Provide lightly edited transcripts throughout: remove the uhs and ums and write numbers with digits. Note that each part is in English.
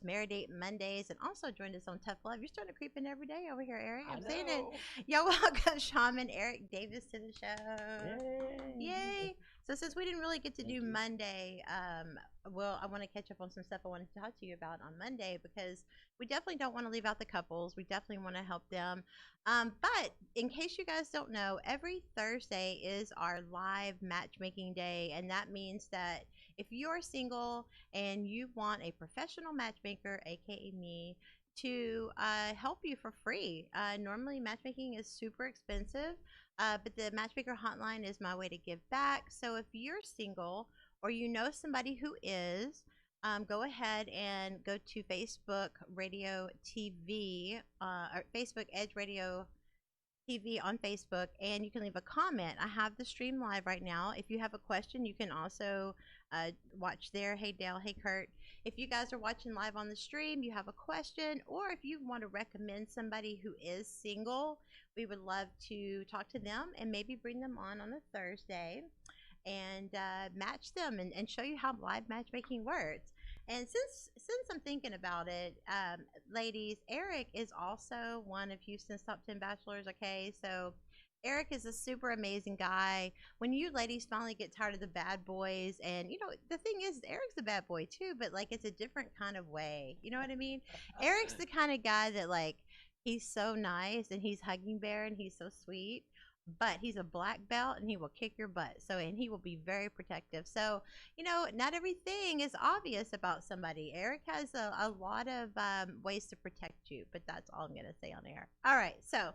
Marinate Mondays, and also joined us on Tough Love. You're starting to creep in every day over here, Eric. I I'm saying it. know. Y'all welcome Shaman Eric Davis to the show. Yay. Yay! So since we didn't really get to Thank do you. Monday, well, I want to catch up on some stuff I wanted to talk to you about on Monday because we definitely don't want to leave out the couples. We definitely want to help them. But in case you guys don't know, every Thursday is our live matchmaking day, and that means that if you're single and you want a professional matchmaker, aka me, to help you for free. Normally, matchmaking is super expensive, but the Matchmaker Hotline is my way to give back. So if you're single or you know somebody who is, go ahead and go to Facebook Radio TV or Facebook Edge Radio TV on Facebook, and you can leave a comment. I have the stream live right now. If you have a question, you can also watch there. Hey Dale, hey Kurt. If you guys are watching live on the stream, you have a question, or if you want to recommend somebody who is single, we would love to talk to them and maybe bring them on a Thursday and match them and show you how live matchmaking works. And since I'm thinking about it, ladies, Eric is also one of Houston's top 10 bachelors. Okay, so Eric is a super amazing guy. When you ladies finally get tired of the bad boys, and you know the thing is, Eric's a bad boy too, but like it's a different kind of way. You know what I mean? Eric's the kind of guy that like he's so nice and he's hugging bear and he's so sweet, but he's a black belt and he will kick your butt. So, and he will be very protective. So, you know, not everything is obvious about somebody. Eric has a lot of ways to protect you, but that's all I'm going to say on air. All right. So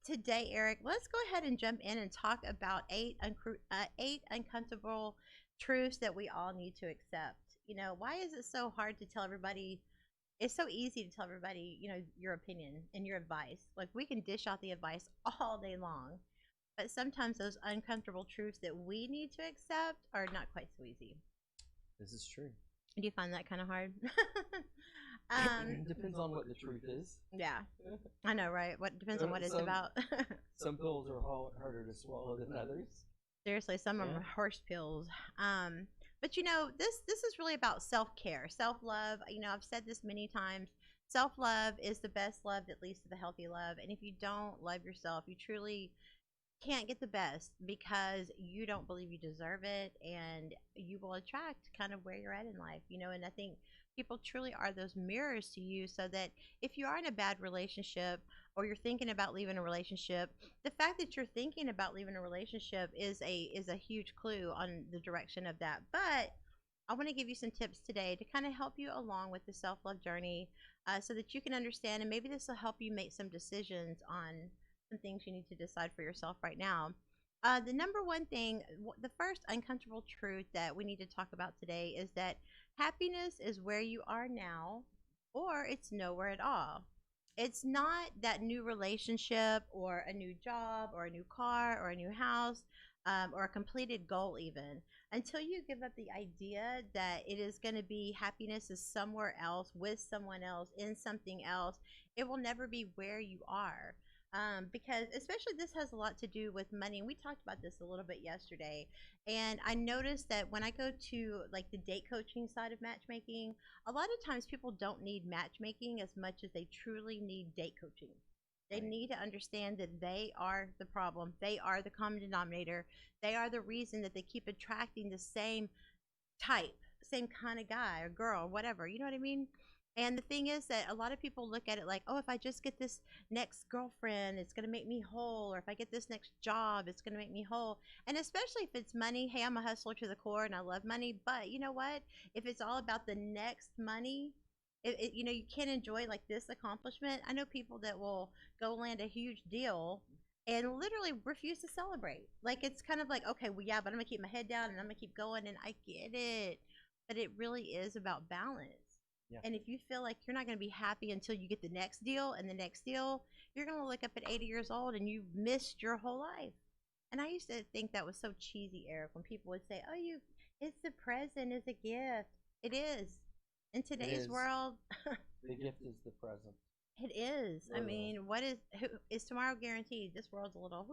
today, Eric, let's go ahead and jump in and talk about eight uncomfortable truths that we all need to accept. You know, why is it so hard to tell everybody? It's so easy to tell everybody, you know, your opinion and your advice. Like we can dish out the advice all day long. But sometimes those uncomfortable truths that we need to accept are not quite so easy. This is true. Do you find that kind of hard? Depends on what the truth is. Yeah, I know, right? What depends on what it's about. Some pills are harder to swallow than others. Seriously, some of them are horse pills. But you know, this is really about self-care, self-love. You know, I've said this many times. Self-love is the best love that leads to the healthy love. And if you don't love yourself, you truly can't get the best because you don't believe you deserve it, and you will attract kind of where you're at in life, you know. And I think people truly are those mirrors to you, so that if you are in a bad relationship or you're thinking about leaving a relationship, the fact that you're thinking about leaving a relationship is a huge clue on the direction of that. But I want to give you some tips today to kind of help you along with the self-love journey, so that you can understand, and maybe this will help you make some decisions on some things you need to decide for yourself right now. The number one thing, the first uncomfortable truth that we need to talk about today is that happiness is where you are now, or it's nowhere at all. It's not that new relationship or a new job or a new car or a new house, or a completed goal even, until you give up the idea that it is going to be happiness is somewhere else, with someone else, in something else. It will never be where you are. Because especially this has a lot to do with money, and we talked about this a little bit yesterday. And I noticed that when I go to like the date coaching side of matchmaking, a lot of times people don't need matchmaking as much as they truly need date coaching. They need to understand that they are the problem, they are the common denominator, they are the reason that they keep attracting the same type, same kind of guy or girl, whatever, you know what I mean? And the thing is that a lot of people look at it like, oh, if I just get this next girlfriend, it's going to make me whole. Or if I get this next job, it's going to make me whole. And especially if it's money, hey, I'm a hustler to the core and I love money. But you know what? If it's all about the next money, you know, you can't enjoy like this accomplishment. I know people that will go land a huge deal and literally refuse to celebrate. Like it's kind of like, okay, well, yeah, but I'm going to keep my head down and I'm going to keep going. And I get it. But it really is about balance. Yeah. And if you feel like you're not going to be happy until you get the next deal and the next deal, you're going to look up at 80 years old and you've missed your whole life. And I used to think that was so cheesy, Eric, when people would say, oh, it's the present is a gift. It is. In today's world, the gift is the present. It is. I mean, is tomorrow guaranteed? This world's a little,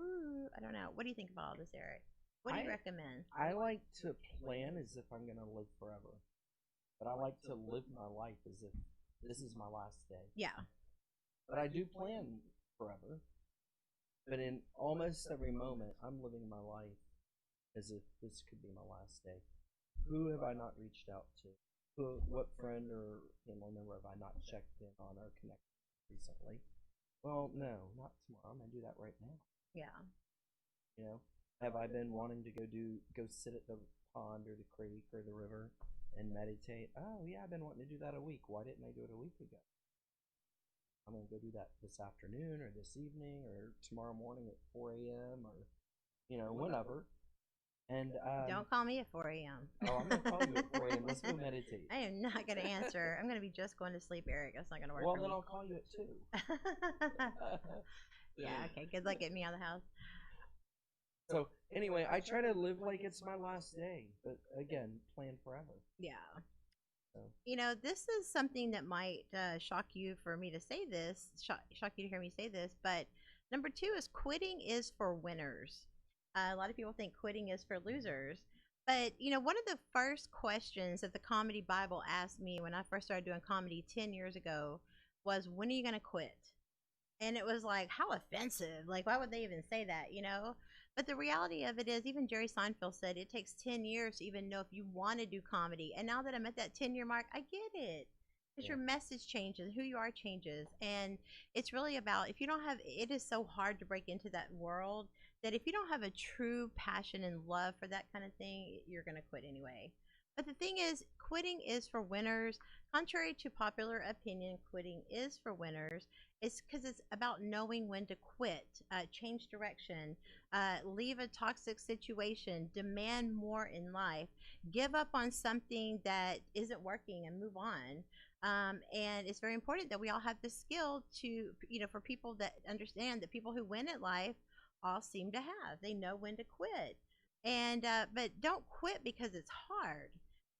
I don't know. What do you think about all this, Eric? What do you recommend? I like to plan as if I'm going to live forever. But I like to live my life as if this is my last day. Yeah. But I do plan forever. But in almost every moment, I'm living my life as if this could be my last day. Who have I not reached out to? What friend or family member have I not checked in on or connected recently? Well, no, not tomorrow. I'm gonna do that right now. Yeah. You know, have I been wanting to go sit at the pond or the creek or the river and meditate? Oh yeah, I've been wanting to do that a week. Why didn't I do it a week ago? I'm gonna go do that this afternoon or this evening or tomorrow morning at 4 a.m. or whenever. And Don't call me at 4 a.m. Oh, I'm gonna call you at 4 a.m. Let's go meditate. I am not gonna answer. I'm gonna be just going to sleep, Eric. That's not gonna work. Well, for then me. I'll call you at 2. Yeah. Okay. Good luck getting me out of the house. So anyway, I try to live like it's my last day, but again, plan forever. Yeah. So. This is something that might shock you for me to say this, shock you to hear me say this, but number 2 is quitting is for winners. A lot of people think quitting is for losers. But, one of the first questions that the Comedy Bible asked me when I first started doing comedy 10 years ago was, when are you going to quit? And it was like, how offensive. Like, why would they even say that, But the reality of it is, even Jerry Seinfeld said it takes 10 years to even know if you want to do comedy. And now that I'm at that 10-year mark, I get it. Because your message changes, who you are changes. And it's really about, if you don't have, it is so hard to break into that world that if you don't have a true passion and love for that kind of thing, you're going to quit anyway. But the thing is, quitting is for winners. Contrary to popular opinion, quitting is for winners. It's because it's about knowing when to quit, change direction, leave a toxic situation, demand more in life, give up on something that isn't working and move on. And it's very important that we all have the skill to, for people that understand that people who win at life all seem to have. They know when to quit. And but don't quit because it's hard.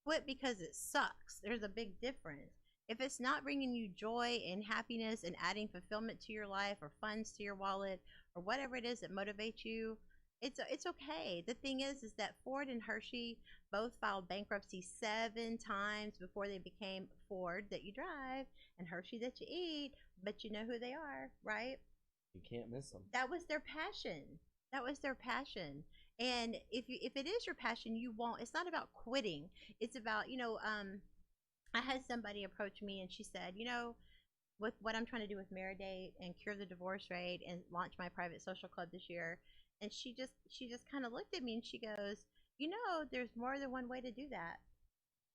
Quit because it sucks. There's a big difference. If it's not bringing you joy and happiness and adding fulfillment to your life or funds to your wallet or whatever it is that motivates you, it's okay. The thing is that Ford and Hershey both filed bankruptcy 7 times before they became Ford that you drive and Hershey that you eat, but you know who they are, right? You can't miss them. That was their passion. That was their passion. And if it is your passion, you won't. It's not about quitting. It's about, I had somebody approach me and she said, with what I'm trying to do with Meridate and cure the divorce rate and launch my private social club this year, and she just kind of looked at me and she goes, there's more than one way to do that.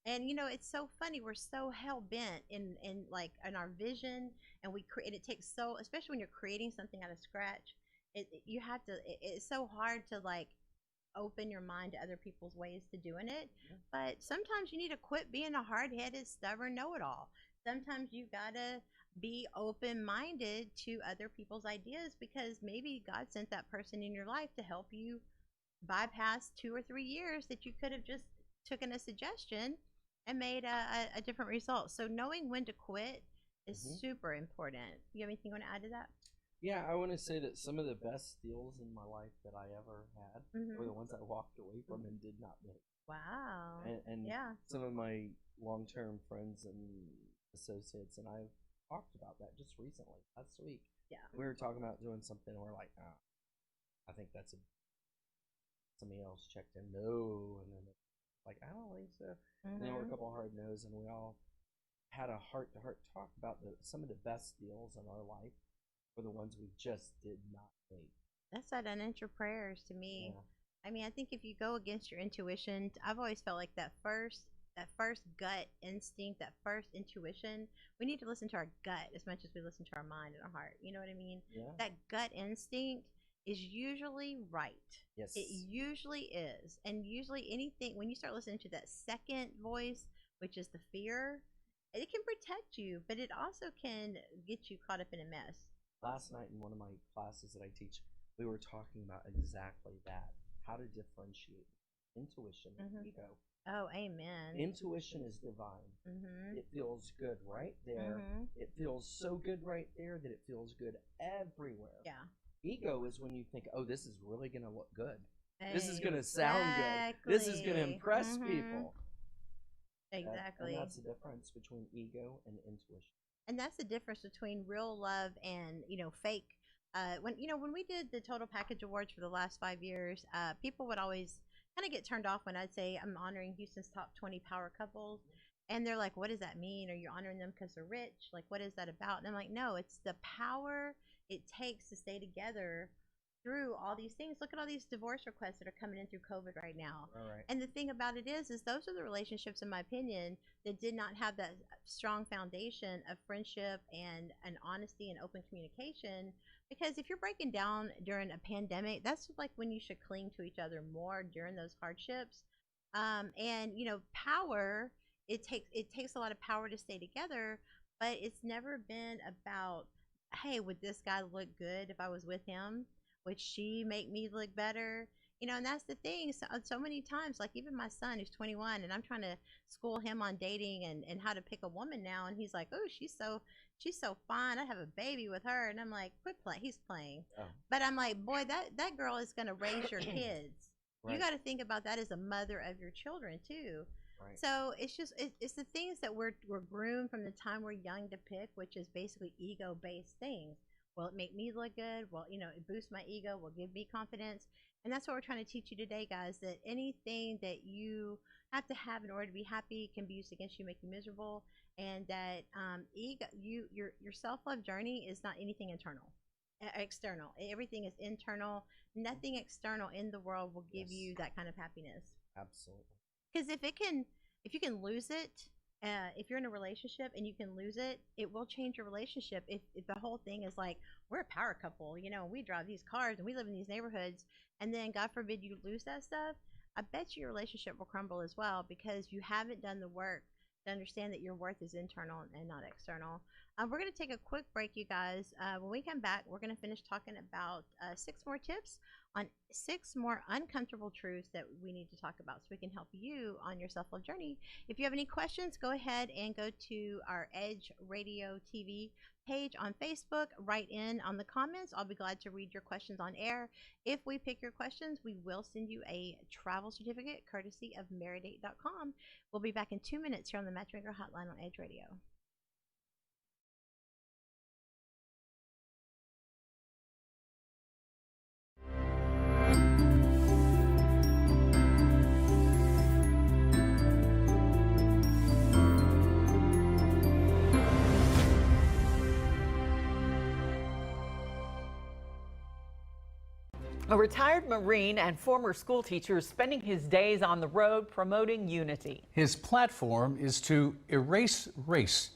And it's so funny. We're so hell bent in our vision, and and it takes so, especially when you're creating something out of scratch. You have to. It's so hard to open your mind to other people's ways to doing it. But sometimes you need to quit being a hard-headed, stubborn know-it-all. Sometimes you gotta be open-minded to other people's ideas, because maybe God sent that person in your life to help you bypass 2 or 3 years that you could have just taken a suggestion and made a different result. So knowing when to quit is super important. You have anything you want to add to that? Yeah, I want to say that some of the best deals in my life that I ever had were the ones I walked away from and did not make. Wow. And yeah. Some of my long-term friends and associates and I've talked about that just recently, last week. Yeah. We were talking about doing something and we're like, I think that's somebody else checked in. No. And then I don't think so. And there were a couple of hard no's, and we all had a heart-to-heart talk about some of the best deals in our life were the ones we just did not make. That's that unanswered prayers to me. Yeah. I mean, I think if you go against your intuition, I've always felt like that first gut instinct, that first intuition, we need to listen to our gut as much as we listen to our mind and our heart. You know what I mean? Yeah. That gut instinct is usually right. Yes. It usually is. And usually anything, when you start listening to that second voice, which is the fear, it can protect you, but it also can get you caught up in a mess. Last night in one of my classes that I teach, we were talking about exactly that. How to differentiate intuition and ego. Oh, amen. Intuition is divine. It feels good right there. It feels so good right there that it feels good everywhere. Yeah. Ego is when you think, oh, this is really going to look good. Exactly. This is going to sound good. This is going to impress people. Exactly. And that's the difference between ego and intuition. And that's the difference between real love and fake. When we did the total package awards for the last 5 years, people would always kind of get turned off when I'd say I'm honoring Houston's top 20 power couples, and they're like, what does that mean? Are you honoring them because they're rich? Like, what is that about? And I'm like, no, it's the power it takes to stay together through all these things. Look at all these divorce requests that are coming in through COVID right now. All right. And the thing about it is those are the relationships, in my opinion, that did not have that strong foundation of friendship and honesty and open communication. Because if you're breaking down during a pandemic, that's like when you should cling to each other more during those hardships. And power, it takes a lot of power to stay together, but it's never been about, hey, would this guy look good if I was with him? Would she make me look better? And that's the thing. So many times, like even my son who's 21, and I'm trying to school him on dating and how to pick a woman now, and he's like, oh, she's so fine. I have a baby with her, and I'm like, quit playing. He's playing, Oh, but I'm like, boy, that girl is gonna raise your kids. You right. got to think about that as a mother of your children too. Right. So it's the things that we're groomed from the time we're young to pick, which is basically ego based things. Will it make me look good? Well, it boosts my ego, will give me confidence. And that's what we're trying to teach you today, guys, that anything that you have to have in order to be happy can be used against you, make you miserable. And that ego, your self-love journey is not anything external. Everything is internal. Nothing external in the world will give Yes. you that kind of happiness. Absolutely. Because if you can lose it, if you're in a relationship and you can lose it, it will change your relationship. If the whole thing is like, we're a power couple, and we drive these cars and we live in these neighborhoods, and then God forbid you lose that stuff, I bet you your relationship will crumble as well, because you haven't done the work to understand that your worth is internal and not external. We're going to take a quick break, you guys. When we come back, we're going to finish talking about 6 more tips on 6 more uncomfortable truths that we need to talk about so we can help you on your self-love journey. If you have any questions, go ahead and go to our Edge Radio TV page on Facebook. Write in on the comments. I'll be glad to read your questions on air. If we pick your questions, we will send you a travel certificate courtesy of Maridate.com. We'll be back in 2 minutes here on the Matchmaker Hotline on Edge Radio. A retired Marine and former school teacher is spending his days on the road promoting unity. His platform is to erase race,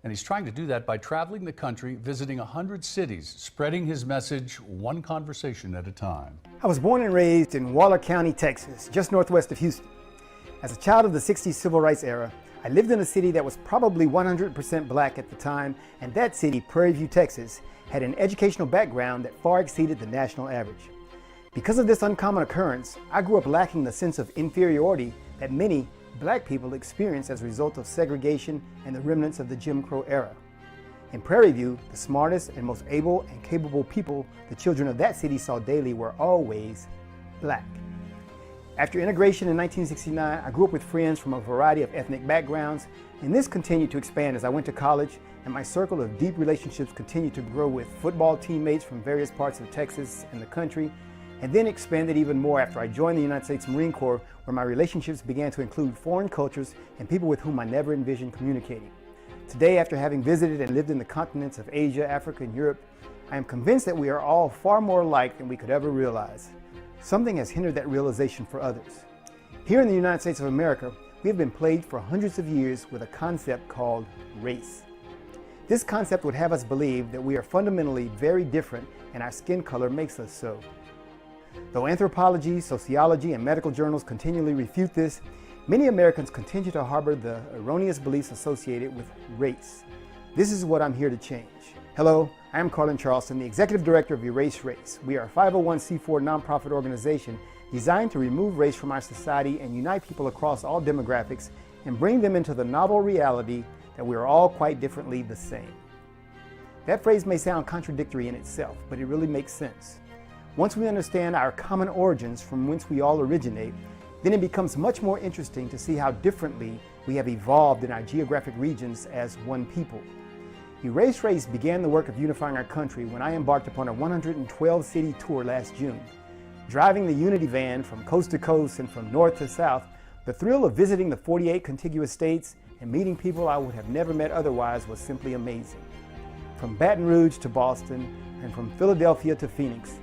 and he's trying to do that by traveling the country, visiting 100 cities, spreading his message one conversation at a time. I was born and raised in Waller County, Texas, just northwest of Houston. As a child of the 60s civil rights era, I lived in a city that was probably 100% black at the time, and that city, Prairie View, Texas, had an educational background that far exceeded the national average. Because of this uncommon occurrence, I grew up lacking the sense of inferiority that many black people experience as a result of segregation and the remnants of the Jim Crow era. In Prairie View, the smartest and most able and capable people the children of that city saw daily were always black. After integration in 1969, I grew up with friends from a variety of ethnic backgrounds, and this continued to expand as I went to college, and my circle of deep relationships continued to grow with football teammates from various parts of Texas and the country, and then expanded even more after I joined the United States Marine Corps, where my relationships began to include foreign cultures and people with whom I never envisioned communicating. Today, after having visited and lived in the continents of Asia, Africa, and Europe, I am convinced that we are all far more alike than we could ever realize. Something has hindered that realization for others. Here in the United States of America, we have been plagued for hundreds of years with a concept called race. This concept would have us believe that we are fundamentally very different and our skin color makes us so. Though anthropology, sociology, and medical journals continually refute this, many Americans continue to harbor the erroneous beliefs associated with race. This is what I'm here to change. Hello, I am Carlin Charleston, the Executive Director of Erase Race. We are a 501c4 nonprofit organization designed to remove race from our society and unite people across all demographics and bring them into the novel reality that we are all quite differently the same. That phrase may sound contradictory in itself, but it really makes sense. Once we understand our common origins from whence we all originate, then it becomes much more interesting to see how differently we have evolved in our geographic regions as one people. Erase Race began the work of unifying our country when I embarked upon a 112-city tour last June. Driving the Unity van from coast to coast and from north to south, the thrill of visiting the 48 contiguous states and meeting people I would have never met otherwise was simply amazing. From Baton Rouge to Boston and from Philadelphia to Phoenix,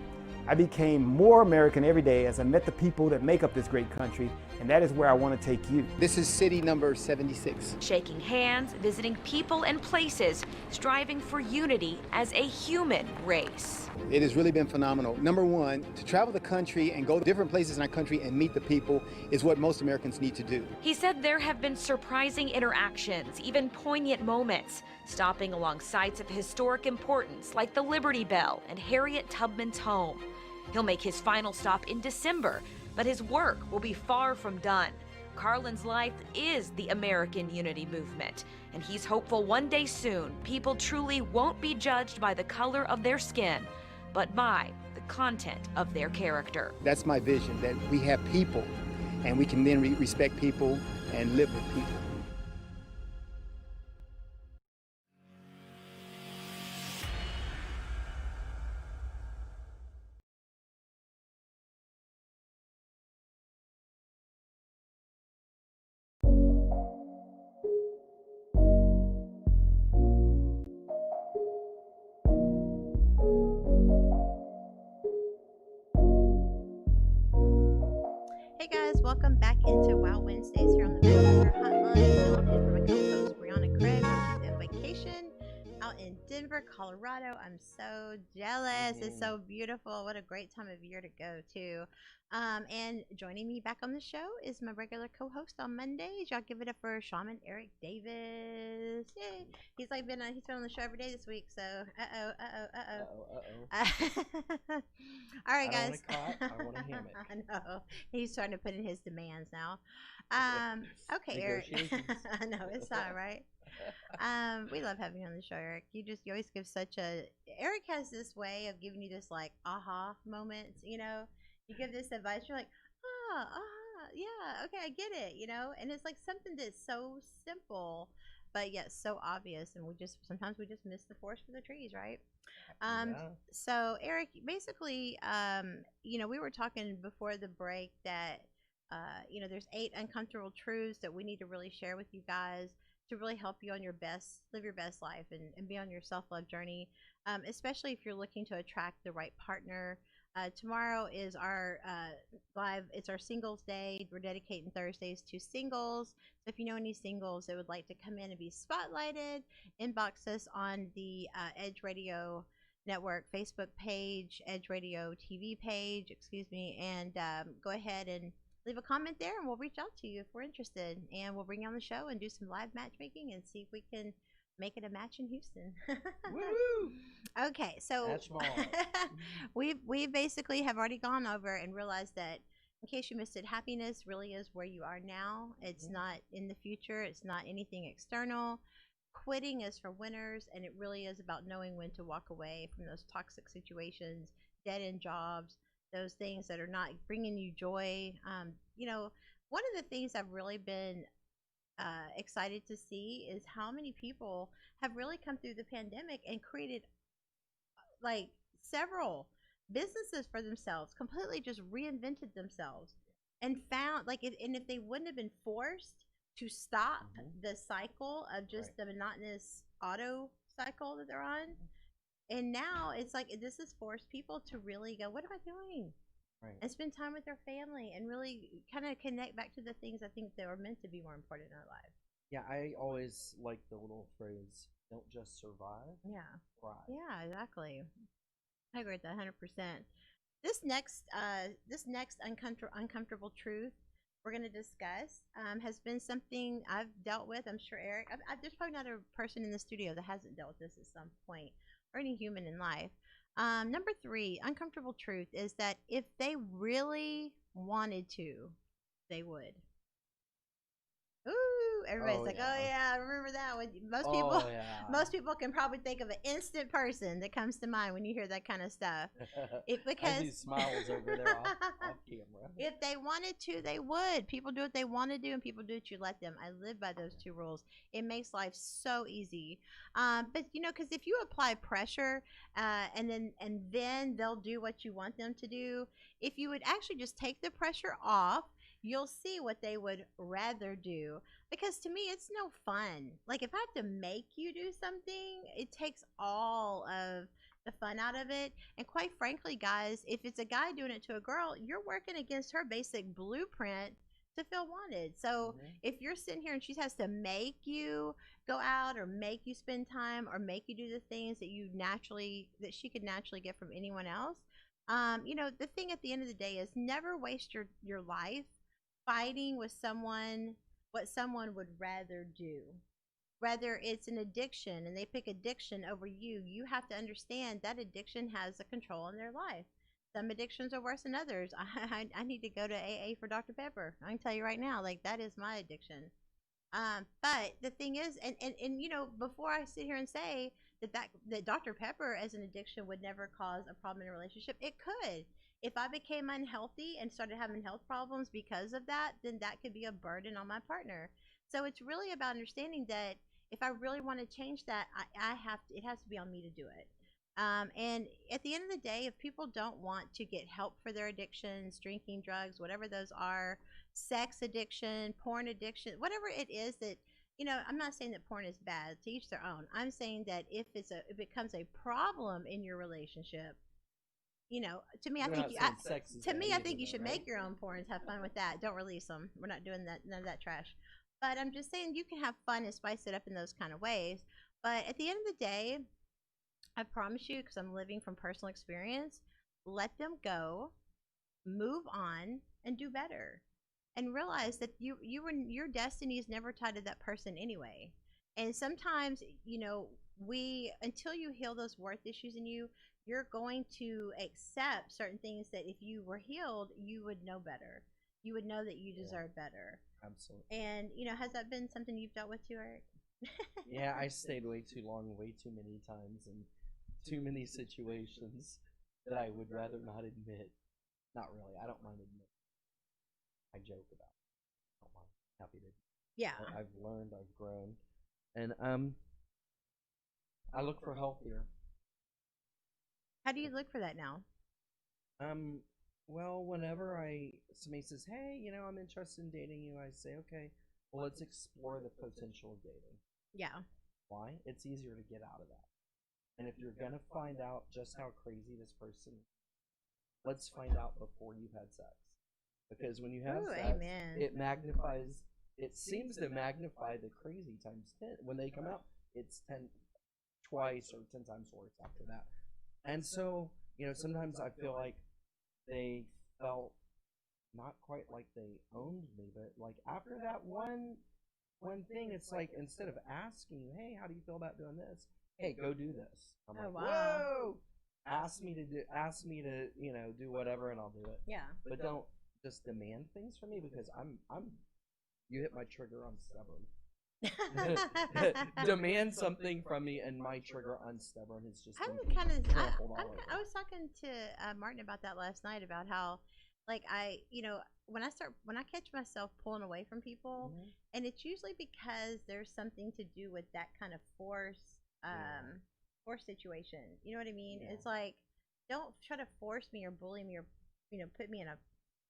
I became more American every day as I met the people that make up this great country, and that is where I want to take you. This is city number 76. Shaking hands, visiting people and places, striving for unity as a human race. It has really been phenomenal. Number one, to travel the country and go to different places in our country and meet the people is what most Americans need to do. He said there have been surprising interactions, even poignant moments, stopping along sites of historic importance like the Liberty Bell and Harriet Tubman's home. He'll make his final stop in December, but his work will be far from done. Carlin's life is the American Unity Movement, and he's hopeful one day soon people truly won't be judged by the color of their skin, but by the content of their character. That's my vision, that we have people, and we can then respect people and live with people. Hey guys, welcome back into Wow Wednesdays here on the Matchmaker Hotline. I'm in for my co-host Brianna Craig, who's on vacation out in Denver, Colorado. I'm so jealous. It's so beautiful. What a great time of year to go too. And joining me back on the show is my regular co-host on Mondays. Y'all give it up for Shaman Eric Davis. Yay. He's been on the show every day this week, so all right, guys. I want a cot, I want a hammock. I know. He's trying to put in his demands now. Okay, Eric. I know, it's all right. We love having you on the show, Eric. You always give Eric has this way of giving you this like aha moments, you know. You give this advice, you're like, yeah, okay, I get it, you know. And it's like something that's so simple, but yet so obvious, and sometimes we just miss the forest for the trees, right? So Eric, basically, we were talking before the break that there's 8 uncomfortable truths that we need to really share with you guys to really help you live your best life and be on your self-love journey, especially if you're looking to attract the right partner. Tomorrow is our it's our singles day. We're dedicating Thursdays to singles. So if you know any singles that would like to come in and be spotlighted, inbox us on the Edge Radio Network Facebook page, Edge Radio TV page, and go ahead and leave a comment there, and we'll reach out to you if we're interested, and we'll bring you on the show and do some live matchmaking and see if we can make it a match in Houston. Woo! Okay, so we basically have already gone over and realized that, in case you missed it, happiness really is where you are now. It's not in the future. It's not anything external. Quitting is for winners, and it really is about knowing when to walk away from those toxic situations, dead-end jobs, those things that are not bringing you joy. One of the things I've really been excited to see is how many people have really come through the pandemic and created like several businesses for themselves, completely just reinvented themselves and found if they wouldn't have been forced to stop the cycle of just the monotonous auto cycle that they're on, and now it's like this has forced people to really go, what am I doing? Right. And spend time with their family and really kind of connect back to the things I think that are meant to be more important in our lives. Yeah, I always like the little phrase, don't just survive, thrive. Yeah, exactly. I agree with that 100%. This next uncomfortable truth we're going to discuss has been something I've dealt with. I'm sure Eric, there's probably not a person in the studio that hasn't dealt with this at some point, or any human in life. Number 3, uncomfortable truth is that if they really wanted to, they would. Ooh, Everybody's Oh, like, yeah. oh yeah, I remember that one. Most Oh, people, yeah. most people can probably think of an instant person that comes to mind when you hear that kind of stuff. I do smiles over there off camera. If they wanted to, they would. People do what they want to do, and people do what you let them. I live by those two rules. It makes life so easy. But because if you apply pressure, and then they'll do what you want them to do. If you would actually just take the pressure off, you'll see what they would rather do. Because to me, it's no fun. Like if I have to make you do something, it takes all of the fun out of it. And quite frankly, guys, if it's a guy doing it to a girl, you're working against her basic blueprint to feel wanted. So if you're sitting here and she has to make you go out or make you spend time or make you do the things that she could naturally get from anyone else, the thing at the end of the day is never waste your life fighting with someone what someone would rather do. Whether it's an addiction and they pick addiction over you, you have to understand that addiction has a control on their life. Some addictions are worse than others. I need to go to AA for Dr. Pepper. I can tell you right now, like that is my addiction. But the thing is, and before I sit here and say that Dr. Pepper as an addiction would never cause a problem in a relationship, it could. If I became unhealthy and started having health problems because of that, then that could be a burden on my partner. So it's really about understanding that if I really want to change that, it has to be on me to do it. And at the end of the day, if people don't want to get help for their addictions, drinking, drugs, whatever those are, sex addiction, porn addiction, whatever it is that, I'm not saying that porn is bad, to each their own. I'm saying that if it becomes a problem in your relationship, to me, I think you should make your own porns, have fun with that. Don't release them. We're not doing that, none of that trash. But I'm just saying you can have fun and spice it up in those kind of ways. But at the end of the day, I promise you, because I'm living from personal experience, let them go, move on, and do better. And realize that your destiny is never tied to that person anyway. And sometimes, until you heal those worth issues in you, you're going to accept certain things that if you were healed, you would know better. You would know that you deserve better. Absolutely. And, has that been something you've dealt with too, Eric? Yeah, I stayed way too long, way too many times, and too many situations that I would rather not admit. Not really. I don't mind admitting. I joke about it. I don't mind. Happy to. Yeah. I've learned, I've grown. And I look for help here. How do you look for that now? Well, whenever somebody says, hey, I'm interested in dating you, I say, okay, well, let's explore the potential of dating. Yeah. Why? It's easier to get out of that. And if you're going to find out just how crazy this person is, let's find out before you've had sex. Because when you have sex, amen. It seems to magnify the crazy times 10. When they come out, it's 10 twice or 10 times worse after that. And so, sometimes I feel like they felt not quite like they owned me, but like after that one thing, it's like instead of asking you, hey, how do you feel about doing this? Hey, go do this. I'm like, wow. Whoa! Ask me to do whatever, and I'll do it. Yeah. But don't just demand things from me, because you hit my trigger, I'm stubborn. Demand something from me, and my trigger, I'm stubborn. It's just I was talking to Martin about that last night, about how, like, when I catch myself pulling away from people, and it's usually because there's something to do with that kind of force situation. You know what I mean? Yeah. It's like, don't try to force me or bully me or put me up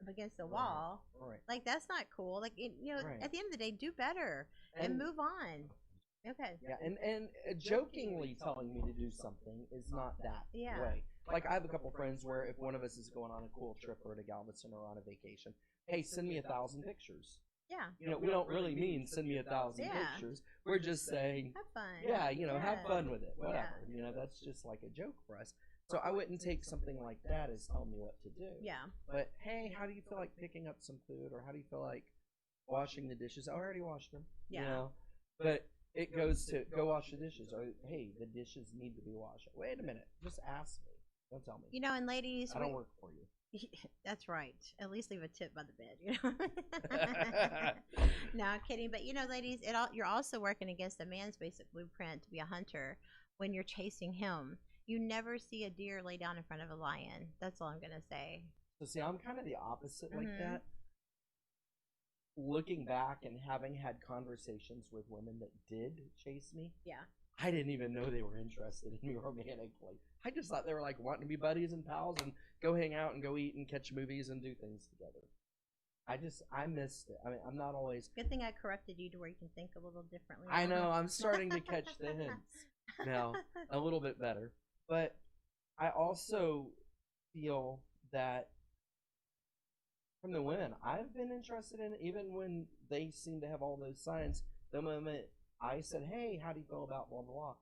against the wall. Right. Like, that's not cool. Like, at the end of the day, do better and move on. Okay. Yeah, and jokingly telling me to do something is not that way. Like, I have a couple friends where if one of us is going on a cool trip or to Galveston or on a vacation, hey, send me 1,000 pictures. Yeah. We don't really mean send me 1,000 pictures. We're just saying, have fun. Yeah, have fun with it. Whatever. Yeah. That's just like a joke for us. So I wouldn't take something like that as telling me what to do. Yeah. But hey, how do you feel like picking up some food, or how do you feel like washing the dishes? I already washed them. Yeah. But it goes to go wash the dishes, or hey, the dishes need to be washed. Wait a minute, just ask me. Don't tell me. You know, and ladies, I don't work for you. That's right. At least leave a tip by the bed. You know? No, I'm kidding. But you know, ladies, you're also working against a man's basic blueprint to be a hunter when you're chasing him. You never see a deer lay down in front of a lion. That's all I'm gonna say. So see, I'm kind of the opposite like Mhm. that. Looking back and having had conversations with women that did chase me, Yeah. I didn't even know they were interested in me romantically. I just thought they were like wanting to be buddies and pals and go hang out and go eat and catch movies and do things together. I missed it. I mean, I'm not always. Good thing I corrected you to where you can think a little differently. I know, I'm starting to catch the hints now a little bit better. But I also feel that from the women I've been interested in, even when they seem to have all those signs, the moment I said, hey, how do you feel about blah, blah, blah,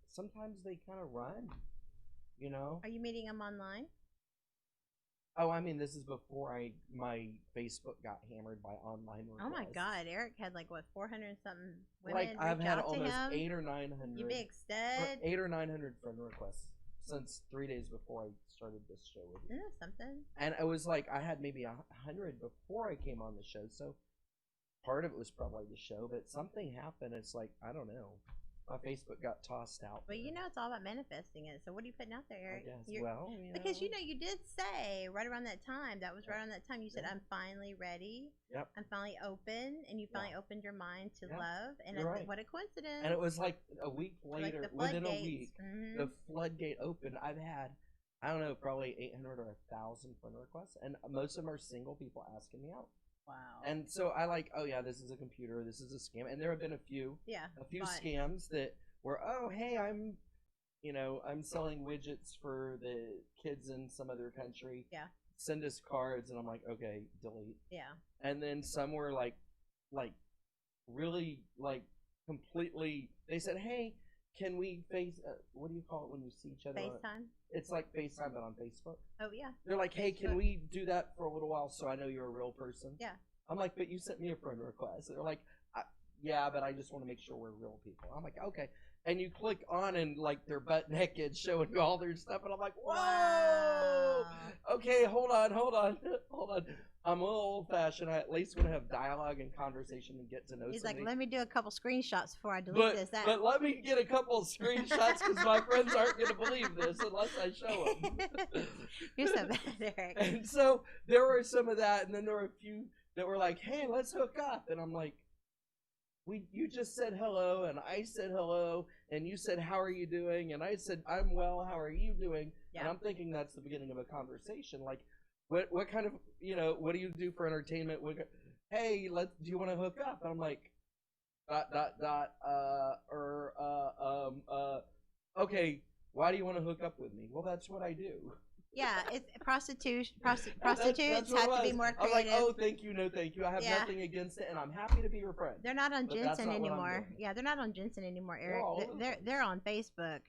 sometimes they kind of run, you know? Are you meeting them online? Oh, I mean, this is before my Facebook got hammered by online requests. Oh my God, Eric had like what 400 and something women Like I've reach had out to almost him. 800 or 900. You big stud. 800 or 900 friend requests since 3 days before I started this show with you. Isn't that something? And it was like I had maybe 100 before I came on the show, so part of it was probably the show, but something happened. It's like, I don't know. My Facebook got tossed out. But you know, it's all about manifesting it. So what are you putting out there, Eric? I guess. Because you know, you did say right around that time. That was right around that time. You said, "I'm finally ready. Yep. I'm finally open," and you finally opened your mind to love. And You're right. what a coincidence! And it was like a week later, like within a week, mm-hmm. the floodgate opened. I've had, I don't know, probably 800 or 1,000 friend requests, and most of them are single people asking me out. Wow. And so I like, oh yeah, this is a computer, this is a scam, and there have been a few scams that were, oh hey, I'm selling widgets for the kids in some other country. Yeah. Send us cards, and I'm like, okay, delete. Yeah. And then some were like really like completely. They said, hey, can we what do you call it when you see each other? FaceTime. It's like FaceTime, but on Facebook. Oh yeah. They're like, hey, can we do that for a little while so I know you're a real person? Yeah. I'm like, but you sent me a friend request. They're like, yeah, but I just want to make sure we're real people. I'm like, okay. And you click on and like they're butt naked showing you all their stuff. And I'm like, whoa. Wow. Okay, hold on. I'm a little old fashioned. I at least want to have dialogue and conversation and get to know He's somebody. like, let me do a couple screenshots before I delete this. But let me get a couple of screenshots because my friends aren't going to believe this unless I show them. You're so bad, Eric. And so there were some of that, and then there were a few that were like, hey, let's hook up. And I'm like, you just said hello, and I said hello, and you said, how are you doing? And I said, I'm well, how are you doing? Yeah. And I'm thinking that's the beginning of a conversation. Like, what kind of, what do you do for entertainment? Hey, do you want to hook up? And I'm like, ... okay, why do you want to hook up with me? Well, that's what I do. Yeah, it's prostitutes That's have to be more creative. I'm like, oh, thank you, no thank you. I have nothing against it, and I'm happy to be your friend. They're not on Jensen anymore. doing. Yeah, they're not on Jensen anymore, Eric. They're on Facebook.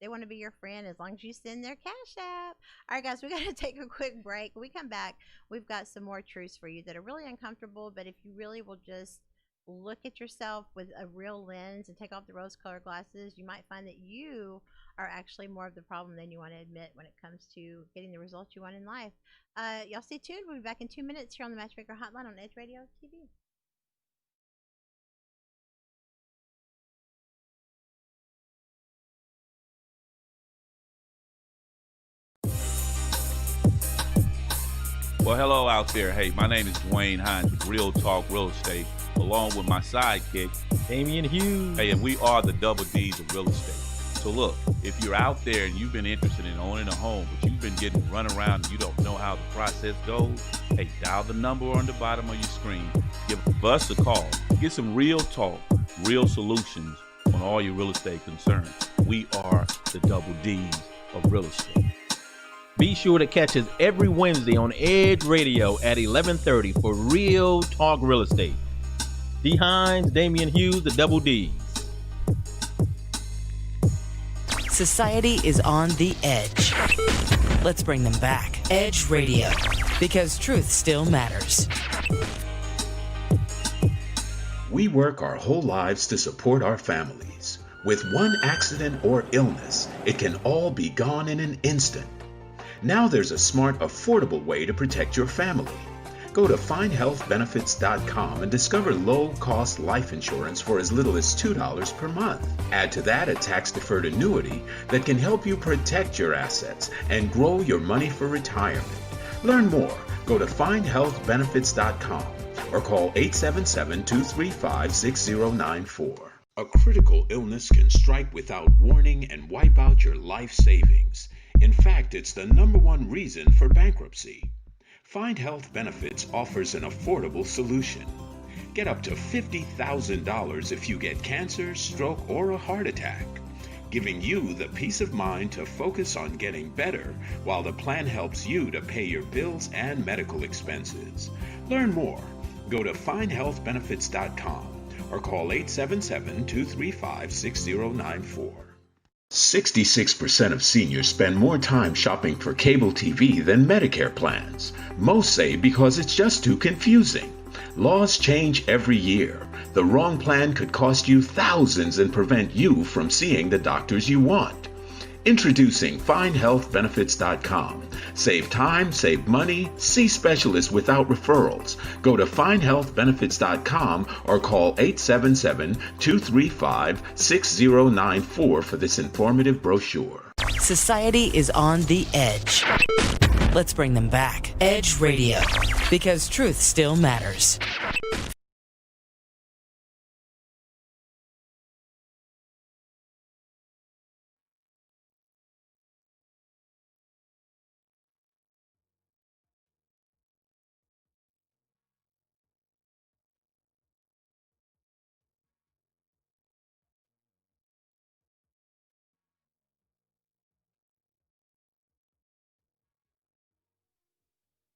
They want to be your friend as long as you send their Cash App. All right, guys, we got to take a quick break. When we come back, we've got some more truths for you that are really uncomfortable, but if you really will just look at yourself with a real lens and take off the rose-colored glasses, you might find that you are actually more of the problem than you want to admit when it comes to getting the results you want in life. Y'all stay tuned. We'll be back in 2 minutes here on the Matchmaker Hotline on Edge Radio TV. Well, hello out there. Hey, my name is Dwayne Hines with Real Talk Real Estate, along with my sidekick, Damian Hughes. Hey, and we are the double D's of real estate. So look, if you're out there and you've been interested in owning a home, but you've been getting run around and you don't know how the process goes, hey, dial the number on the bottom of your screen. Give us a call. Get some real talk, real solutions on all your real estate concerns. We are the double D's of real estate. Be sure to catch us every Wednesday on Edge Radio at 11:30 for Real Talk Real Estate. D. Hines, Damian Hughes, the Double D's. Society is on the edge. Let's bring them back. Edge Radio, because truth still matters. We work our whole lives to support our families. With one accident or illness, it can all be gone in an instant. Now there's a smart, affordable way to protect your family. Go to findhealthbenefits.com and discover low-cost life insurance for as little as $2 per month. Add to that a tax-deferred annuity that can help you protect your assets and grow your money for retirement. Learn more. Go to findhealthbenefits.com or call 877-235-6094. A critical illness can strike without warning and wipe out your life savings. In fact, it's the #1 reason for bankruptcy. Find Health Benefits offers an affordable solution. Get up to $50,000 if you get cancer, stroke, or a heart attack, giving you the peace of mind to focus on getting better while the plan helps you to pay your bills and medical expenses. Learn more. Go to findhealthbenefits.com or call 877-235-6094. 66% of seniors spend more time shopping for cable TV than Medicare plans. Most say because it's just too confusing. Laws change every year. The wrong plan could cost you thousands and prevent you from seeing the doctors you want. Introducing FindHealthBenefits.com. Save time, save money, see specialists without referrals. Go to FindHealthBenefits.com or call 877-235-6094 for this informative brochure. Society is on the edge. Let's bring them back. Edge Radio, because truth still matters.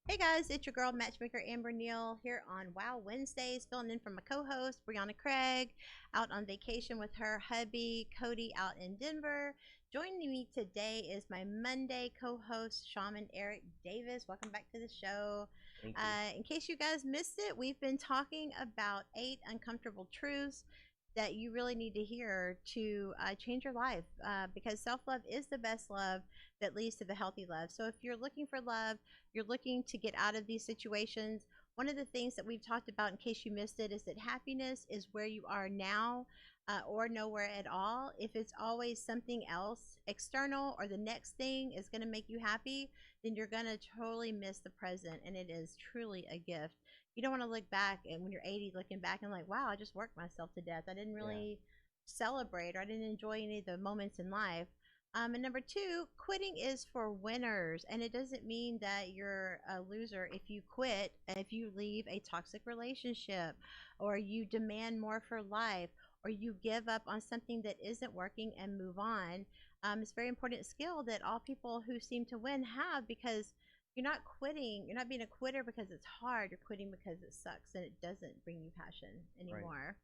Hey guys, it's your girl Matchmaker Amber Neal here on Wow Wednesdays, filling in for my co-host Brianna Craig, out on vacation with her hubby Cody out in Denver. Joining me today is my Monday co-host Shaman Eric Davis. Welcome back to the show. Thank you. In case you guys missed it, we've been talking about 8 uncomfortable truths that you really need to hear to change your life, because self-love is the best love that leads to the healthy love. So if you're looking for love, you're looking to get out of these situations, one of the things that we've talked about, in case you missed it, is that happiness is where you are now, or nowhere at all. If it's always something else external or the next thing is going to make you happy, then you're going to totally miss the present, and it is truly a gift. You don't want to look back, and when you're 80, looking back and like, wow, I just worked myself to death. I didn't really celebrate, or I didn't enjoy any of the moments in life. And number 2, quitting is for winners, and it doesn't mean that you're a loser if you quit, if you leave a toxic relationship, or you demand more for life, or you give up on something that isn't working and move on. It's a very important skill that all people who seem to win have, because you're not quitting. You're not being a quitter because it's hard. You're quitting because it sucks and it doesn't bring you passion anymore. Right.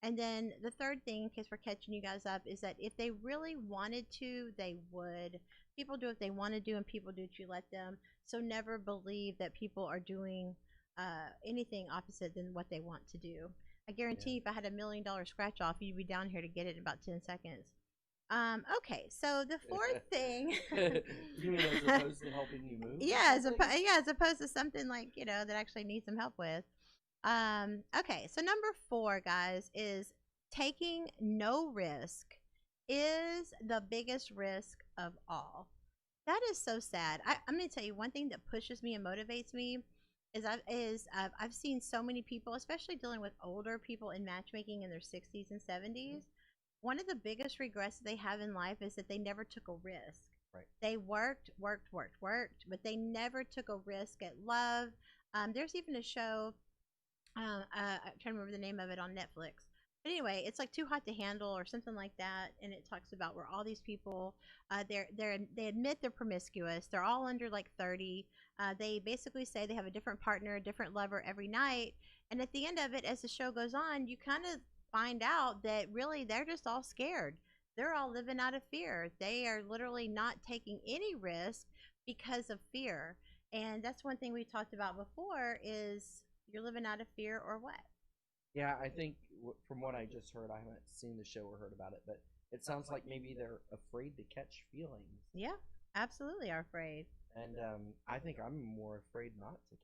And then the third thing, in case we're catching you guys up, is that if they really wanted to, they would. People do what they want to do, and people do what you let them. So never believe that people are doing anything opposite than what they want to do. I guarantee if I had $1 million scratch off, you'd be down here to get it in about 10 seconds. Okay, so the fourth thing. You mean as opposed to helping you move? Yeah, as opposed to something like, that actually needs some help with. Okay, so number 4, guys, is taking no risk is the biggest risk of all. That is so sad. I'm going to tell you one thing that pushes me and motivates me is I've seen so many people, especially dealing with older people in matchmaking in their 60s and 70s. One of the biggest regrets they have in life is that they never took a risk. Right. They worked, but they never took a risk at love. There's even a show, I'm trying to remember the name of it, on Netflix. But anyway, it's like Too Hot to Handle or something like that, and it talks about where all these people, they admit they're promiscuous. They're all under like 30. They basically say they have a different partner, a different lover every night, and at the end of it, as the show goes on, you kind of find out that really they're just all scared. They're all living out of fear. They are literally not taking any risk because of fear. And that's one thing we talked about before, is you're living out of fear or what? Yeah, I think from what I just heard, I haven't seen the show or heard about it, but it sounds like maybe they're afraid to catch feelings. Yeah, absolutely are afraid. And I think I'm more afraid not to catch.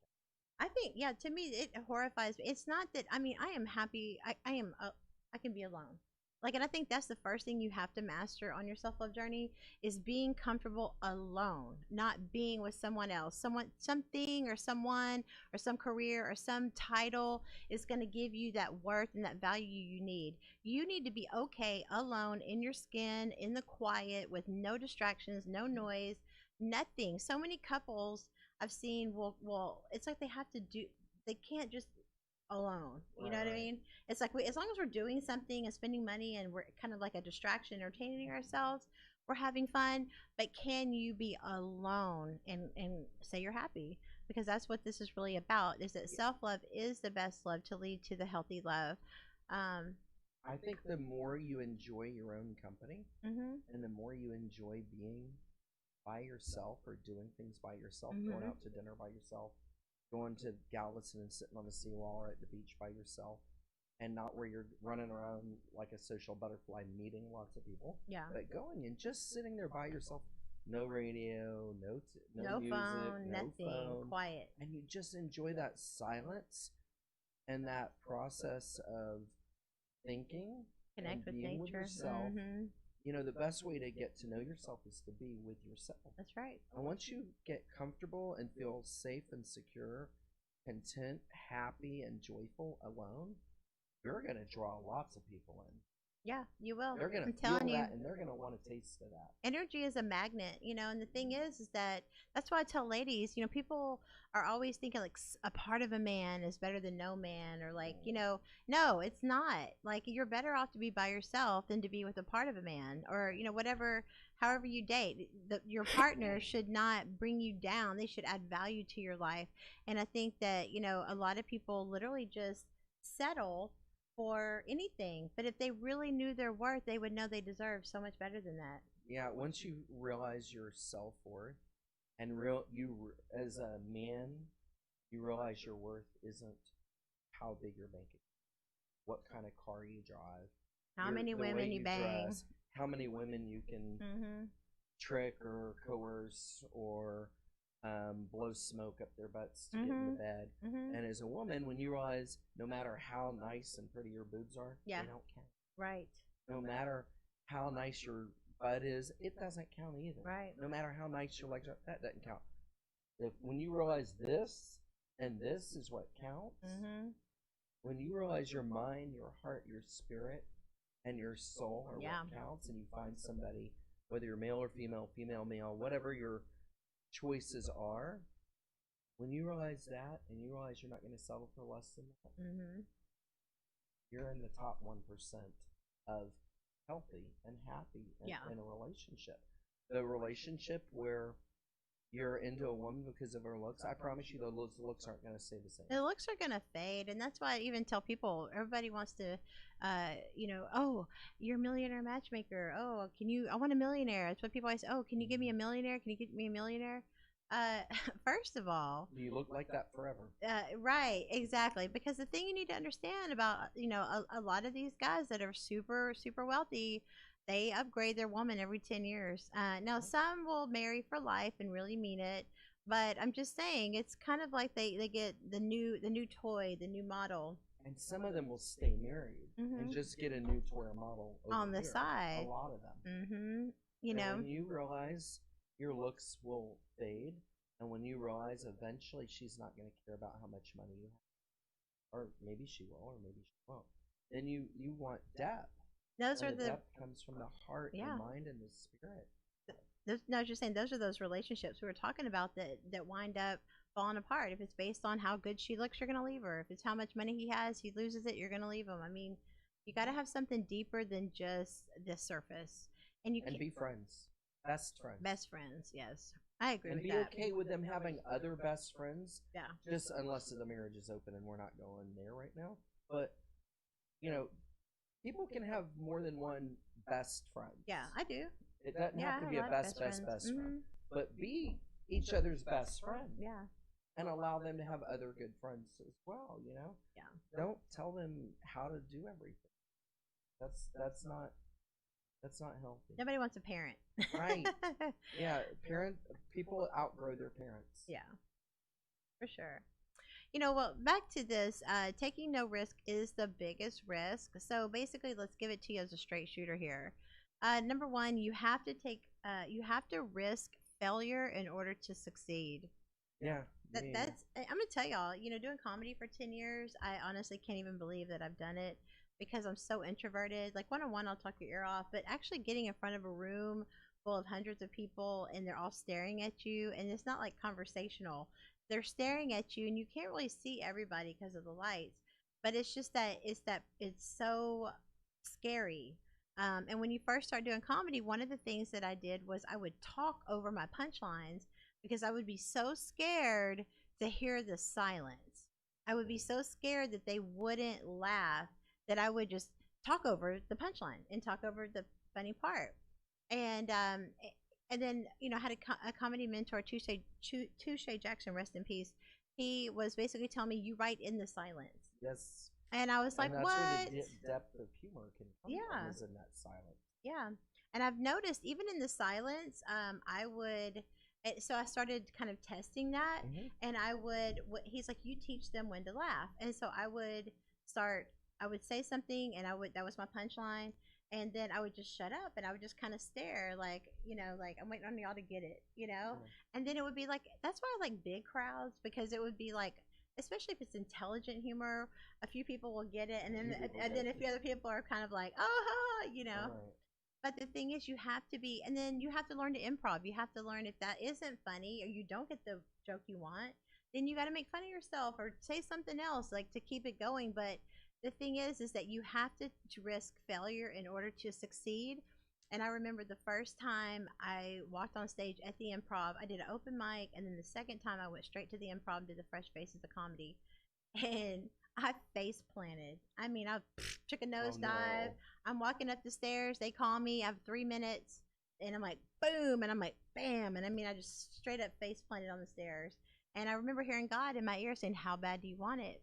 I think, yeah, to me, it horrifies me. It's not that, I mean, I am happy. I can be alone. Like, and I think that's the first thing you have to master on your self-love journey is being comfortable alone, not being with someone else. Something or someone or some career or some title is going to give you that worth and that value you need. You need to be okay alone in your skin, in the quiet, with no distractions, no noise, nothing. So many couples I've seen will it's like they can't just alone. You know what I mean? It's like as long as we're doing something and spending money and we're kind of like a distraction, entertaining ourselves, we're having fun. But can you be alone and say you're happy? Because that's what this is really about. Is that self-love is the best love to lead to the healthy love. I think the more you enjoy your own company, and the more you enjoy being by yourself or doing things by yourself, going out to dinner by yourself, going to Galveston and sitting on the seawall or at the beach by yourself, and not where you're running around like a social butterfly meeting lots of people. Yeah. But going and just sitting there by yourself, no radio, no music, phone, no nothing, phone, quiet. and you just enjoy that silence and that process of thinking, Connect with being nature. with yourself. You know, the best way to get to know yourself is to be with yourself. That's right. And once you get comfortable and feel safe and secure, content, happy, and joyful alone, you're going to draw lots of people in. Yeah, you will. They're going to feel that, and they're going to want to taste of that. Energy is a magnet, you know, and the thing is that that's why I tell ladies, you know, people are always thinking like a part of a man is better than no man, or like, you know, no, it's not. Like, you're better off to be by yourself than to be with a part of a man, or, you know, whatever, however you date. Your partner should not bring you down. They should add value to your life. And I think that, you know, a lot of people literally just settle for anything, but if they really knew their worth, they would know they deserve so much better than that. Yeah, once you realize your self-worth, and you as a man, you realize your worth isn't how big your bank account, what kind of car you drive, how many women you bang, dress, how many women you can trick or coerce or blow smoke up their butts to get in the bed. And as a woman, when you realize no matter how nice and pretty your boobs are, they don't count. Right. No matter how nice your butt is, it doesn't count either. Right. No matter how nice your legs are, that doesn't count. When you realize this and this is what counts, when you realize your mind, your heart, your spirit, and your soul are what counts, and you find somebody, whether you're male or female, female, male, whatever your choices are, when you realize that and you realize you're not going to settle for less than that, you're in the top 1% of healthy and happy in a relationship. The relationship where you're into a woman because of her looks, I promise you those looks aren't going to stay the same. The looks are going to fade, and that's why I even tell people, everybody wants to, you know, oh, you're a millionaire matchmaker. Oh, I want a millionaire. That's what people always say. Oh, can you give me a millionaire? Can you get me a millionaire? First of all, do you look like that forever? Right, exactly. Because the thing you need to understand about, you know, a lot of these guys that are super, super wealthy, they upgrade their woman every 10 years. Now, some will marry for life and really mean it. But I'm just saying, it's kind of like they get the new toy, the new model. And some of them will stay married and just get a new toy or model on the side. A lot of them. You know, when you realize your looks will fade, and when you realize eventually she's not going to care about how much money you have, or maybe she will, or maybe she won't, then you want depth. Those are the depth comes from the heart, the mind, and the spirit. No, I was just saying, those are those relationships we were talking about that wind up falling apart. If it's based on how good she looks, you're going to leave her. If it's how much money he has, he loses it, you're going to leave him. I mean, you got to have something deeper than just the surface. And be friends. Best friends. Best friends, yes. I agree with that. And be okay with them having other best friends. Yeah. Just unless the marriage is open, and we're not going there right now. But, you know, people can have more than one best friend. Yeah, I do. It doesn't have to be a best friend. But be each other's best friend. Yeah. And allow them to have other good friends as well, you know? Yeah. Don't tell them how to do everything. That's not That's not healthy. Nobody wants a parent. Right. Yeah, people outgrow their parents. Yeah, for sure. Well, back to this. Taking no risk is the biggest risk. So basically, let's give it to you as a straight shooter here. Number one, you have to risk failure in order to succeed. Yeah. That's. I'm gonna tell y'all. Doing comedy for 10 years, I honestly can't even believe that I've done it because I'm so introverted. Like one-on-one, I'll talk your ear off, but actually getting in front of a room full of hundreds of people and they're all staring at you, and it's not like conversational. They're staring at you, and you can't really see everybody because of the lights. But it's just that it's so scary. And when you first start doing comedy, one of the things that I did was I would talk over my punchlines because I would be so scared to hear the silence. I would be so scared that they wouldn't laugh that I would just talk over the punchline and talk over the funny part. And then I had a comedy mentor, Touche Jackson, rest in peace. He was basically telling me, you write in the silence. Yes. And I was like, that's what? Where the depth of humor can come from, is in that silence. Yeah. And I've noticed even in the silence, so I started kind of testing that, and he's like, you teach them when to laugh. And so I would say something, and that was my punchline. And then I would just shut up and I would just kind of stare like I'm waiting on y'all to get it, And then it would be like, that's why I like big crowds, because it would be like, especially if it's intelligent humor, a few people will get it. And then a few other people are kind of like, oh, Right. But the thing is, you have to learn to improv. You have to learn, if that isn't funny or you don't get the joke you want, then you got to make fun of yourself or say something else like to keep it going. But the thing is that you have to risk failure in order to succeed. And I remember the first time I walked on stage at the Improv, I did an open mic, and then the second time I went straight to the Improv, did the Fresh Faces of Comedy, and I face planted. I mean, I took a nosedive. No. I'm walking up the stairs. They call me. I have 3 minutes, and I'm like, boom, and I'm like, bam, and I mean, I just straight up face planted on the stairs. And I remember hearing God in my ear saying, "How bad do you want it?"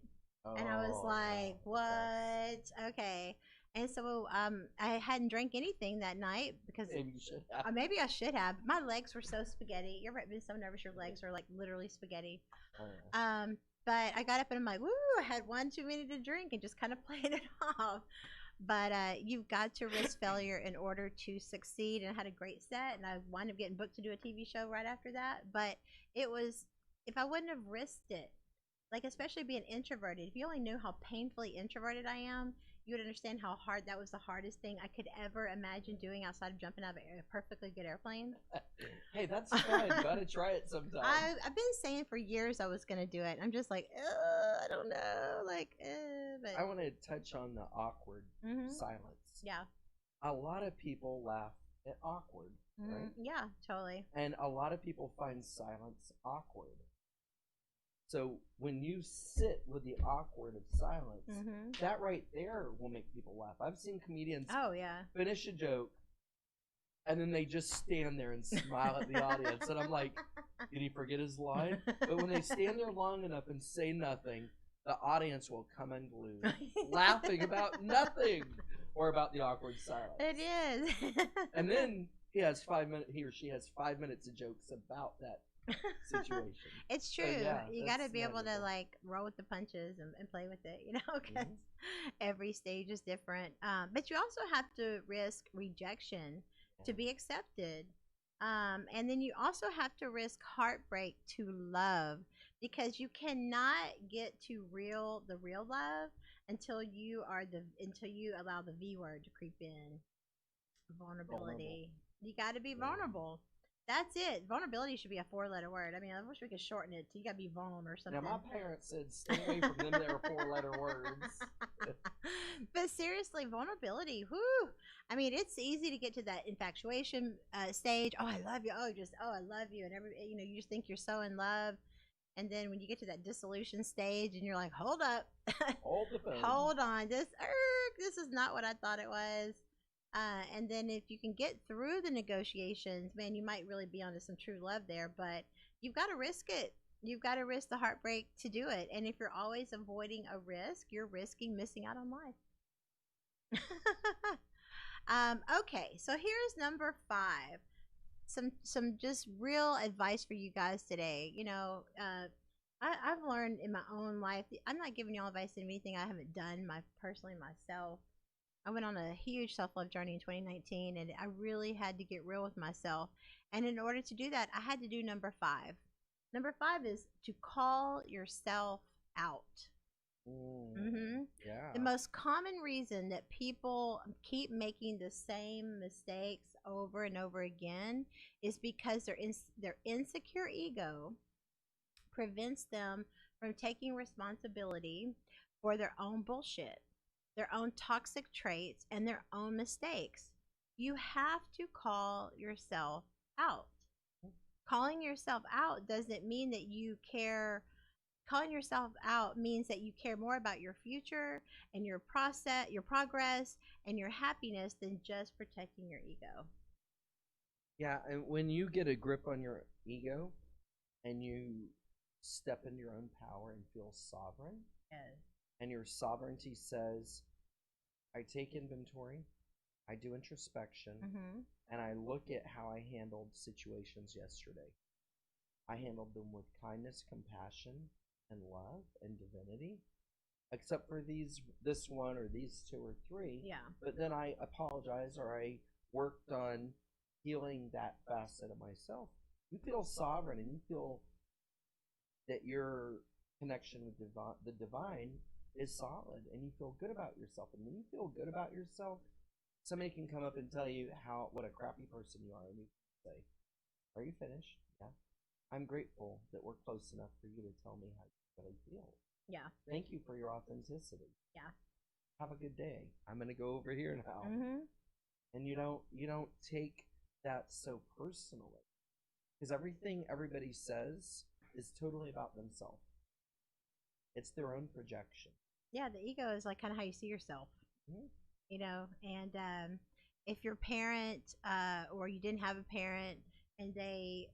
And I was like, what? Okay. And so I hadn't drank anything that night because Maybe you should have. maybe I should have. My legs were so spaghetti. You ever been so nervous your legs are like literally spaghetti? But I got up and I'm like, woo, I had one too many to drink and just kind of played it off. But you've got to risk failure in order to succeed. And I had a great set, and I wound up getting booked to do a TV show right after that. But it was, if I wouldn't have risked it, like especially being introverted, if you only knew how painfully introverted I am, you would understand how hard that was. The hardest thing I could ever imagine doing outside of jumping out of a perfectly good airplane. Hey, that's fun. Gotta try it sometime. I've been saying for years I was gonna do it. I'm just like, I don't know, but I want to touch on the awkward silence. Yeah. A lot of people laugh at awkward, right? Yeah, totally. And a lot of people find silence awkward. So when you sit with the awkward of silence, that right there will make people laugh. I've seen comedians finish a joke, and then they just stand there and smile at the audience. And I'm like, did he forget his line? But when they stand there long enough and say nothing, the audience will come unglued, laughing about nothing or about the awkward silence. It is. And then he or she has 5 minutes of jokes about that situation. It's true. So, yeah, you got to be able to wonderful. like roll with the punches and play with it, because every stage is different. But you also have to risk rejection to be accepted. And then you also have to risk heartbreak to love, because you cannot get to the real love until you allow the V word to creep in. Vulnerability. You got to be vulnerable. That's it. Vulnerability should be a 4-letter word. I mean, I wish we could shorten it to you gotta be vulnerable or something. Now, my parents said stay away from them. They were 4-letter words. But seriously, vulnerability. Whoo! I mean, it's easy to get to that infatuation stage. Oh, I love you. Oh, I love you, and you just think you're so in love. And then when you get to that dissolution stage, and you're like, hold up, Hold the phone. hold on, this is not what I thought it was. And then if you can get through the negotiations, man, you might really be onto some true love there. But you've got to risk it. You've got to risk the heartbreak to do it. And if you're always avoiding a risk, you're risking missing out on life. Okay, so here's number 5. Some just real advice for you guys today. I've learned in my own life. I'm not giving y'all advice on anything I haven't done personally myself. I went on a huge self-love journey in 2019, and I really had to get real with myself. And in order to do that, I had to do number 5. Number 5 is to call yourself out. Yeah. The most common reason that people keep making the same mistakes over and over again is because their insecure ego prevents them from taking responsibility for their own bullshit, their own toxic traits, and their own mistakes. You have to call yourself out. Calling yourself out doesn't mean that you care. Calling yourself out means that you care more about your future and your progress, and your happiness than just protecting your ego. Yeah, and when you get a grip on your ego and you step into your own power and feel sovereign, Yes. and your sovereignty says, I take inventory, I do introspection, and I look at how I handled situations yesterday. I handled them with kindness, compassion, and love and divinity, except for this one or these 2 or 3. Yeah. But then I apologized, or I worked on healing that facet of myself. You feel sovereign, and you feel that your connection with the divine is solid, and you feel good about yourself. And when you feel good about yourself, somebody can come up and tell you what a crappy person you are, and you say, "Are you finished?" Yeah. I'm grateful that we're close enough for you to tell me how you really feel. Yeah. Thank you for your authenticity. Yeah. Have a good day. I'm gonna go over here now. And you don't take that so personally, because everything everybody says is totally about themselves. It's their own projection. Yeah, the ego is like kind of how you see yourself. And if your parent or you didn't have a parent, and they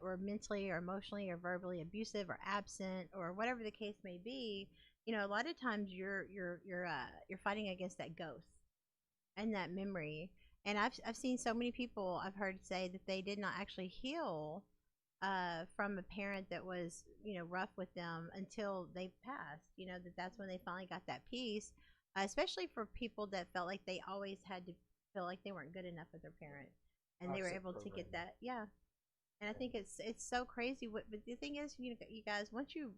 or mentally or emotionally or verbally abusive or absent or whatever the case may be, a lot of times you're fighting against that ghost and that memory. And I've seen so many people I've heard say that they did not actually heal from a parent that was rough with them until they passed. That's when they finally got that peace, especially for people that felt like they always had to feel like they weren't good enough with their parent, and they were able to get that. Yeah. And I think it's so crazy. But the thing is, you guys, once you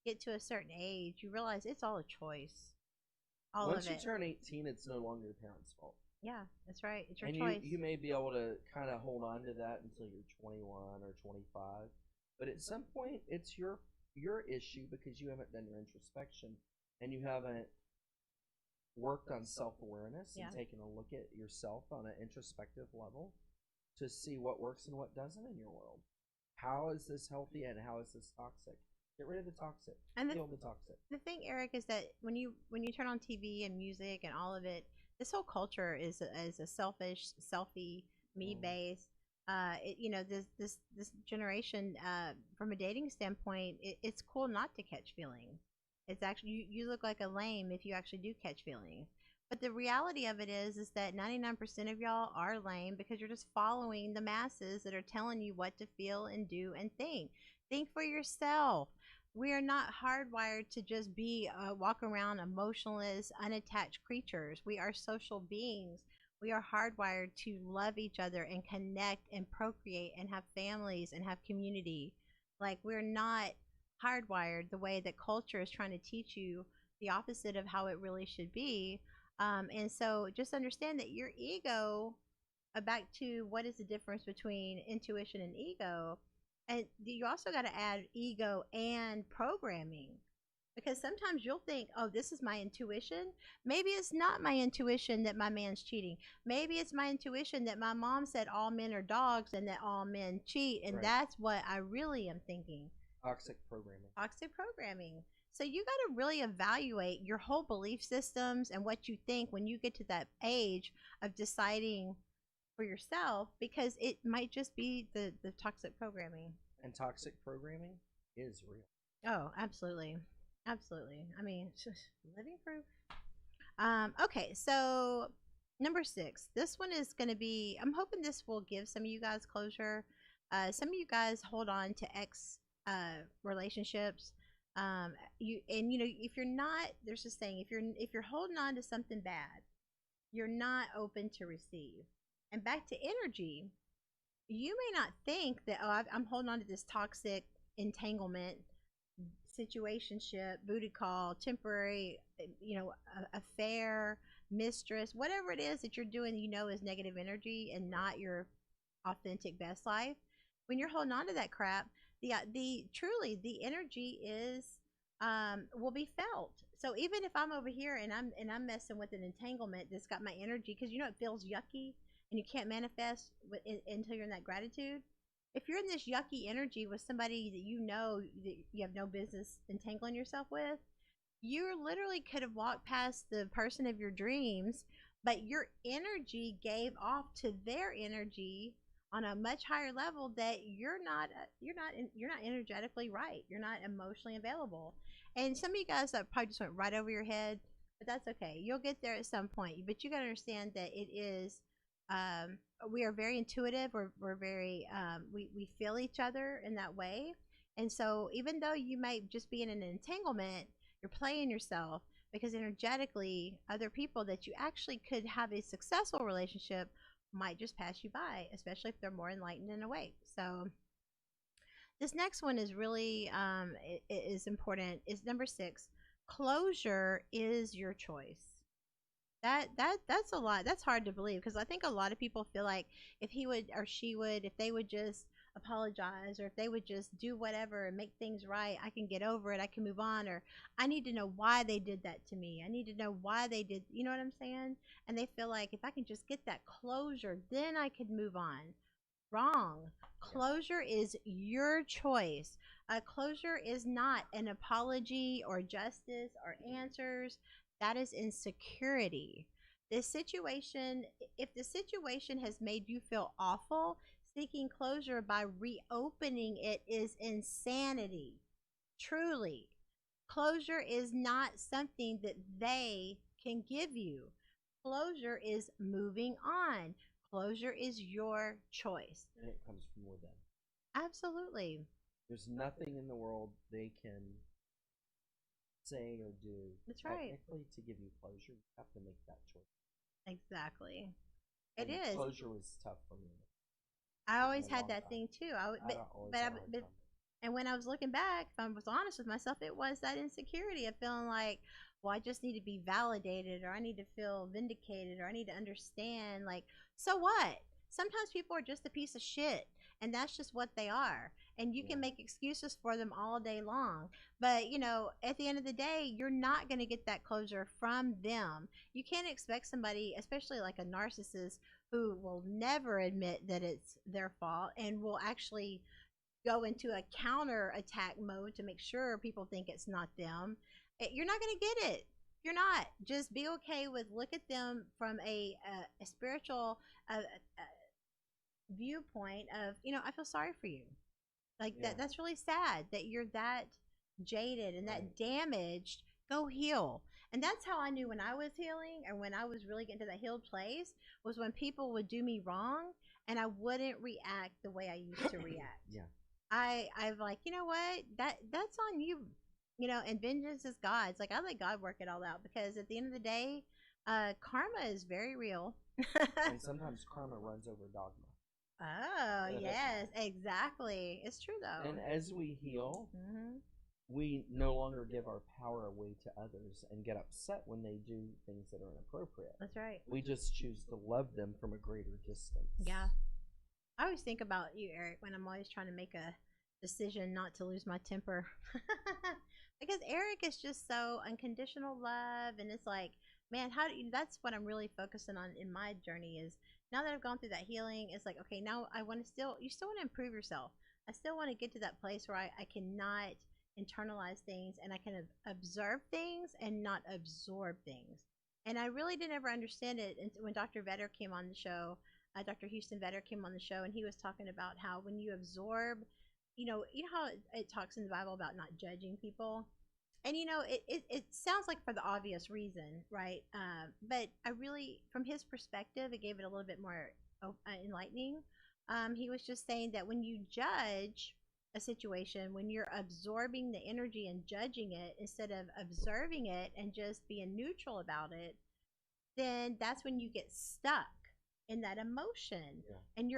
get to a certain age, you realize it's all a choice. Once you turn 18, it's no longer your parents' fault. Yeah, that's right. It's your and choice. You may be able to kind of hold on to that until you're 21 or 25, but at some point, it's your issue, because you haven't done your introspection and you haven't worked on self-awareness and taken a look at yourself on an introspective level to see what works and what doesn't in your world. How is this healthy and how is this toxic? Get rid of the toxic. Heal the toxic. The thing, Eric, is that when you turn on TV and music and all of it, this whole culture is a selfish, selfie, me based. This generation, from a dating standpoint, it's cool not to catch feelings. It's actually you look like a lame if you actually do catch feelings. But the reality of it is that 99% of y'all are lame because you're just following the masses that are telling you what to feel and do and think. Think for yourself. We are not hardwired to just be walk around emotionless, unattached creatures. We are social beings. We are hardwired to love each other and connect and procreate and have families and have community. Like, we're not hardwired the way that culture is trying to teach you the opposite of how it really should be. And so just understand that your ego, back to what is the difference between intuition and ego, and you also got to add ego and programming, because sometimes you'll think, oh, this is my intuition. Maybe it's not my intuition that my man's cheating. Maybe it's my intuition that my mom said all men are dogs and that all men cheat, and that's what I really am thinking. Toxic programming. Toxic programming. So you got to really evaluate your whole belief systems and what you think when you get to that age of deciding for yourself, because it might just be the toxic programming. And toxic programming is real. Oh, absolutely. Absolutely. I mean, it's just living proof. Okay, so Number 6. This one is going to be, I'm hoping this will give some of you guys closure. Some of you guys hold on to ex relationships. If you're not, there's this saying, if you're holding on to something bad, you're not open to receive. And back to energy, you may not think that, oh, I'm holding on to this toxic entanglement, situationship, booty call, temporary, affair, mistress, whatever it is that you're doing, is negative energy and not your authentic best life. When you're holding on to that crap, the truly the energy is will be felt. So even if I'm over here and I'm messing with an entanglement that's got my energy, because it feels yucky and you can't manifest until you're in that gratitude. If you're in this yucky energy with somebody that you have no business entangling yourself with, you literally could have walked past the person of your dreams, but your energy gave off to their energy on a much higher level that you're not energetically right. You're not emotionally available. And some of you guys, that probably just went right over your head, but that's okay. You'll get there at some point. But you got to understand that it is we are very intuitive. We're very we feel each other in that way. And so even though you might just be in an entanglement, you're playing yourself, because energetically other people that you actually could have a successful relationship might just pass you by, especially if they're more enlightened and awake. So this next one is really it is important. Is number 6. Closure is your choice. That's a lot. That's hard to believe, because I think a lot of people feel like if he would or she would, if they would just apologize, or if they would just do whatever and make things right, I can get over it, I can move on, or I need to know why they did that to me. I need to know why they did, you know what I'm saying? And they feel like if I can just get that closure, then I could move on. Wrong. Closure is your choice. Closure is not an apology or justice or answers. That is insecurity. This situation, if the situation has made you feel awful, seeking closure by reopening it is insanity. Truly. Closure is not something that they can give you. Closure is moving on. Closure is your choice. And it comes from within. Absolutely. There's nothing in the world they can say or do. That's right. Technically, to give you closure, you have to make that choice. Exactly. And It is. Closure was tough for me. I always in a had long that time. thing too. But And when I was looking back, if I was honest with myself, it was that insecurity of feeling like, well, I just need to be validated, or I need to feel vindicated, or I need to understand. Like, so what? Sometimes people are just a piece of shit, and that's just what they are. And you can make excuses for them all day long. But, at the end of the day, you're not going to get that closure from them. You can't expect somebody, especially like a narcissist, who will never admit that it's their fault and will actually go into a counter attack mode to make sure people think it's not them. You're not going to get it. You're not. Just be okay with, look at them from a spiritual viewpoint of, I feel sorry for you. Like that's really sad that you're that jaded and that damaged. Go heal. And that's how I knew when I was healing, or when I was really getting to that healed place, was when people would do me wrong and I wouldn't react the way I used to react. I'm like, you know what? That's on you. And vengeance is God's. Like, I let God work it all out, because at the end of the day, karma is very real. And sometimes karma runs over dogma. Oh, yes, exactly. It's true, though. And as we heal, we no longer give our power away to others and get upset when they do things that are inappropriate. That's right. We just choose to love them from a greater distance. Yeah. I always think about you, Eric, when I'm always trying to make a decision not to lose my temper. Because Eric is just so unconditional love, and it's like, man, that's what I'm really focusing on in my journey. Is now that I've gone through that healing, it's like, okay, now you still want to improve yourself. I still want to get to that place where I cannot internalize things, and I can observe things and not absorb things. And I really didn't ever understand it when Dr. Vetter came on the show. Dr. Houston Vetter came on the show, and he was talking about how when you absorb, you know how it talks in the Bible about not judging people. And it sounds like for the obvious reason, right? But I really, from his perspective, it gave it a little bit more enlightening. He was just saying that when you judge a situation, when you're absorbing the energy and judging it instead of observing it and just being neutral about it, then that's when you get stuck in that emotion. Yeah. And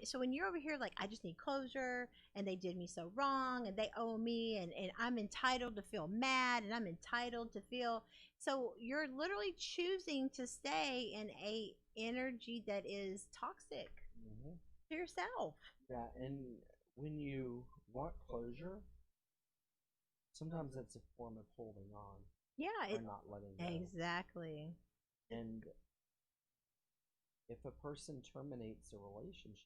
so when you're over here like, I just need closure, and they did me so wrong, and they owe me, and I'm entitled to feel mad, and I'm entitled to feel, so you're literally choosing to stay in a energy that is toxic to yourself. Yeah, and when you want closure, sometimes that's a form of holding on. Yeah, or not letting go. Exactly. And if a person terminates a relationship,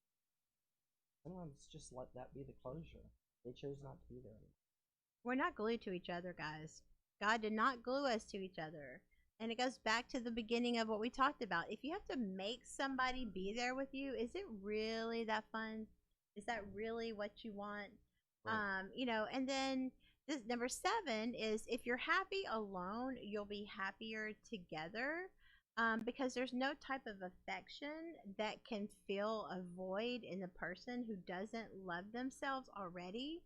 sometimes just let that be the closure. They chose not to be there anymore. We're not glued to each other, guys. God did not glue us to each other. And it goes back to the beginning of what we talked about. If you have to make somebody be there with you, is it really that fun? Is that really what you want? Right. And then this number 7 is, if you're happy alone, you'll be happier together. Because there's no type of affection that can fill a void in the person who doesn't love themselves already.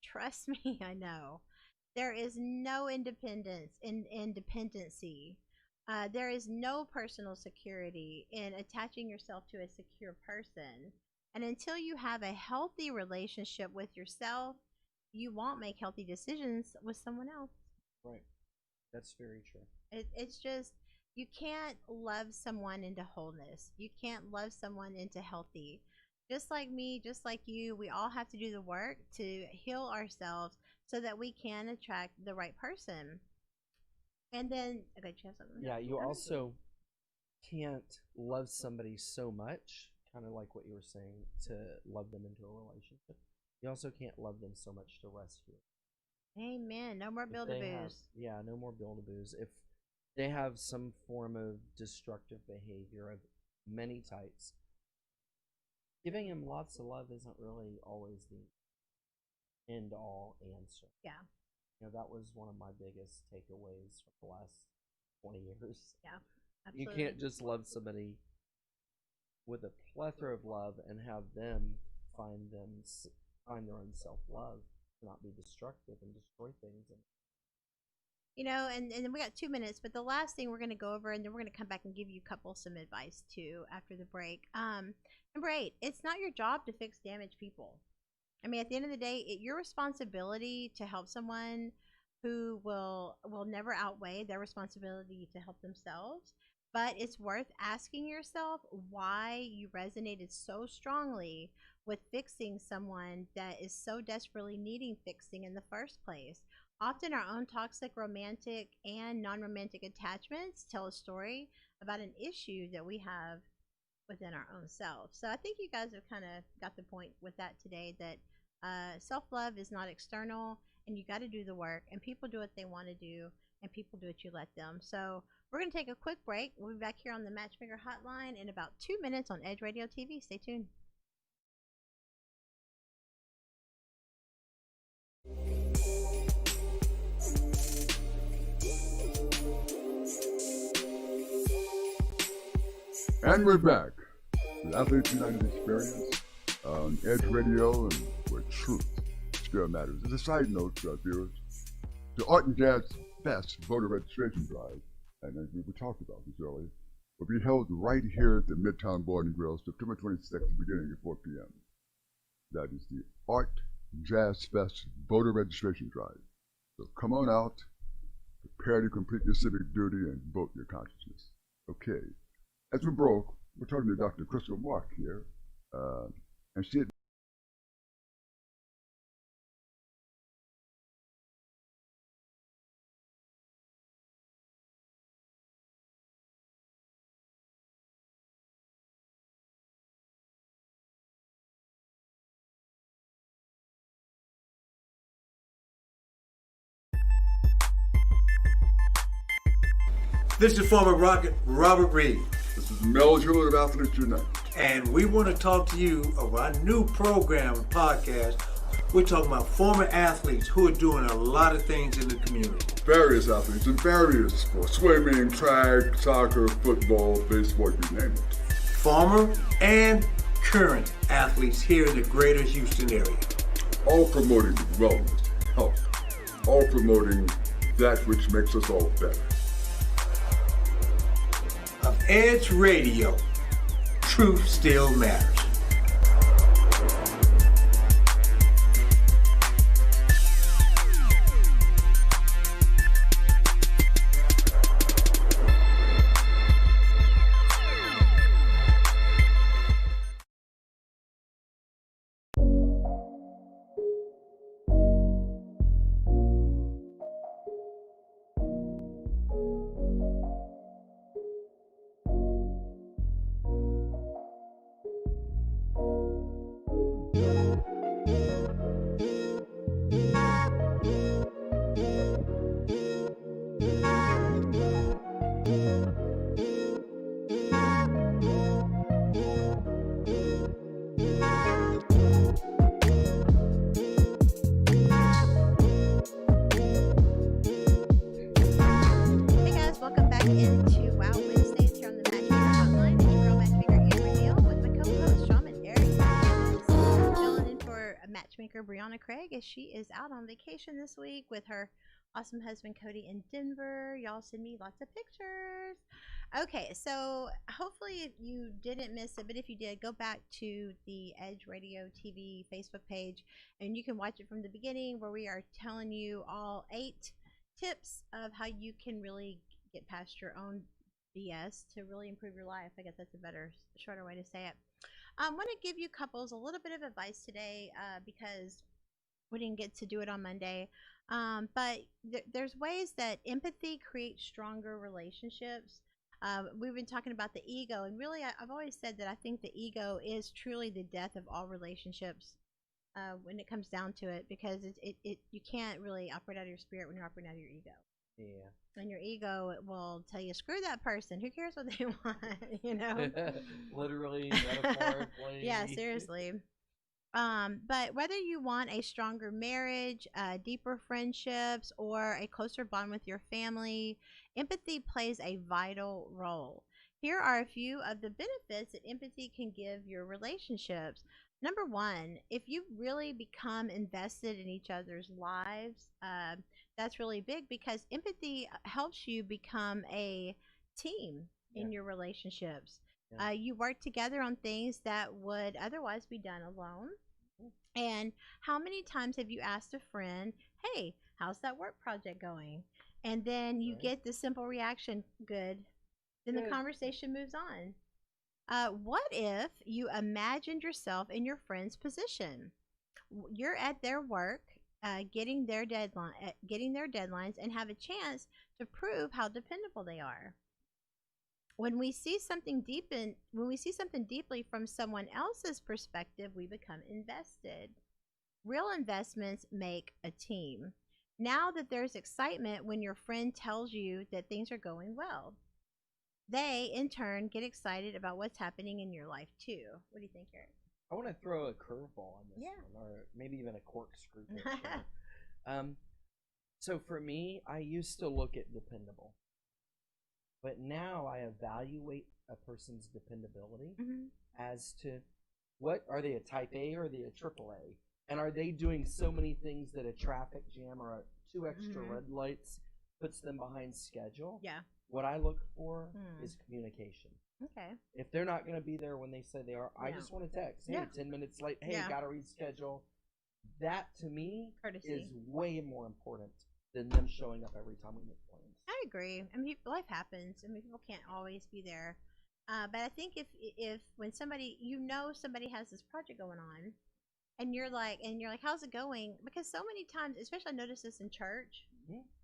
Trust me, I know. There is no independence in independency. There is no personal security in attaching yourself to a secure person. And until you have a healthy relationship with yourself, you won't make healthy decisions with someone else. Right. That's very true. It's just, you can't love someone into wholeness. You can't love someone into healthy. Just like me, just like you, we all have to do the work to heal ourselves so that we can attract the right person. And then, okay, do you have something? Yeah, you also can't love somebody so much, kind of like what you were saying, to love them into a relationship. You also can't love them so much to rescue. Amen. No more build-a-boos. Yeah, no more build-a-boos. If they have some form of destructive behavior of many types, giving them lots of love isn't really always the end-all answer. Yeah. That was one of my biggest takeaways from the last 20 years. Yeah, You absolutely. can't just love somebody with a plethora of love and have them find their own self-love, not be destructive and destroy things. And then we got 2 minutes, but the last thing we're going to go over, and then we're going to come back and give you some advice too after the break. Number 8, it's not your job to fix damaged people. I mean, at the end of the day, your responsibility to help someone who will never outweigh their responsibility to help themselves. But it's worth asking yourself why you resonated so strongly with fixing someone that is so desperately needing fixing in the first place. Often our own toxic romantic and non-romantic attachments tell a story about an issue that we have within our own self. So I think you guys have kind of got the point with that today, that self-love is not external, and you got to do the work, and people do what they want to do, and people do what you let them. So we're going to take a quick break. We'll be back here on the Matchmaker Hotline in about 2 minutes on Edge Radio TV. Stay tuned. And we're back with Athletes United Experience on Edge Radio, and where truth still matters. As a side note, viewers, the Art and Jazz Fest voter registration drive, and as we talked about this earlier, will be held right here at the Midtown Bar and Grill, September 26th, beginning at 4 p.m. That is the Art Jazz Fest voter registration drive. So come on out, prepare to complete your civic duty, and vote your consciousness. Okay. As we broke, we're talking to Dr. Crystal Mark here, and she had This is former Rocket Robert Reed. This is Mel Jewell of Athletes United. And we want to talk to you about our new program and podcast We're talking about former athletes who are doing a lot of things in the community. Various athletes in various sports, swimming, track, soccer, football, baseball, you name it. Former and current athletes here in the greater Houston area. All promoting wellness, health, all promoting that which makes us all better. Of Edge Radio, truth still matters. Into Wow Wednesdays here on the Matchmaker Hotline. It's your girl Matchmaker Amber Neal with my co-host Shaman and Eric. Filling in for Matchmaker Brianna Craig as she is out on vacation this week with her awesome husband Cody in Denver. Y'all send me lots of pictures. Okay, so hopefully you didn't miss it, but if you did, go back to the Edge Radio TV Facebook page and you can watch it from the beginning, where we are telling you all 8 tips of how you can really get past your own BS to really improve your life. I guess that's a better, shorter way to say it. I want to give you couples a little bit of advice today because we didn't get to do it on Monday. But there's ways that empathy creates stronger relationships. We've been talking about the ego, and really I've always said that I think the ego is truly the death of all relationships when it comes down to it, because you can't really operate out of your spirit when you're operating out of your ego. Yeah. And your ego will tell you, screw that person. Who cares what they want? You know? Literally, metaphorically. Yeah, seriously. But whether you want a stronger marriage, deeper friendships, or a closer bond with your family, empathy plays a vital role. Here are a few of the benefits that empathy can give your relationships. Number 1, if you really become invested in each other's lives, that's really big, because empathy helps you become a team in your relationships. Yeah. You work together on things that would otherwise be done alone. And how many times have you asked a friend, hey, how's that work project going? And then you get the simple reaction, good. Then the conversation moves on. What if you imagined yourself in your friend's position? You're at their work, getting their deadlines, and have a chance to prove how dependable they are. When we see something deeply from someone else's perspective, we become invested. Real investments make a team. Now that there's excitement when your friend tells you that things are going well, they in turn get excited about what's happening in your life too. What do you think, Eric? I want to throw a curveball on this one, or maybe even a corkscrew. So for me, I used to look at dependable, but now I evaluate a person's dependability as to what are they, a type A or are they a triple A, and are they doing so many things that a traffic jam or 2 extra red lights puts them behind schedule. Yeah. What I look for is communication. Okay. If they're not going to be there when they say they are, I just want to text, hey, 10 minutes late, hey, got to reschedule. That, to me, is way more important than them showing up every time we make plans. I agree. I mean, life happens. I mean, people can't always be there. But I think if when somebody has this project going on, and you're like, how's it going? Because so many times, especially I notice this in church,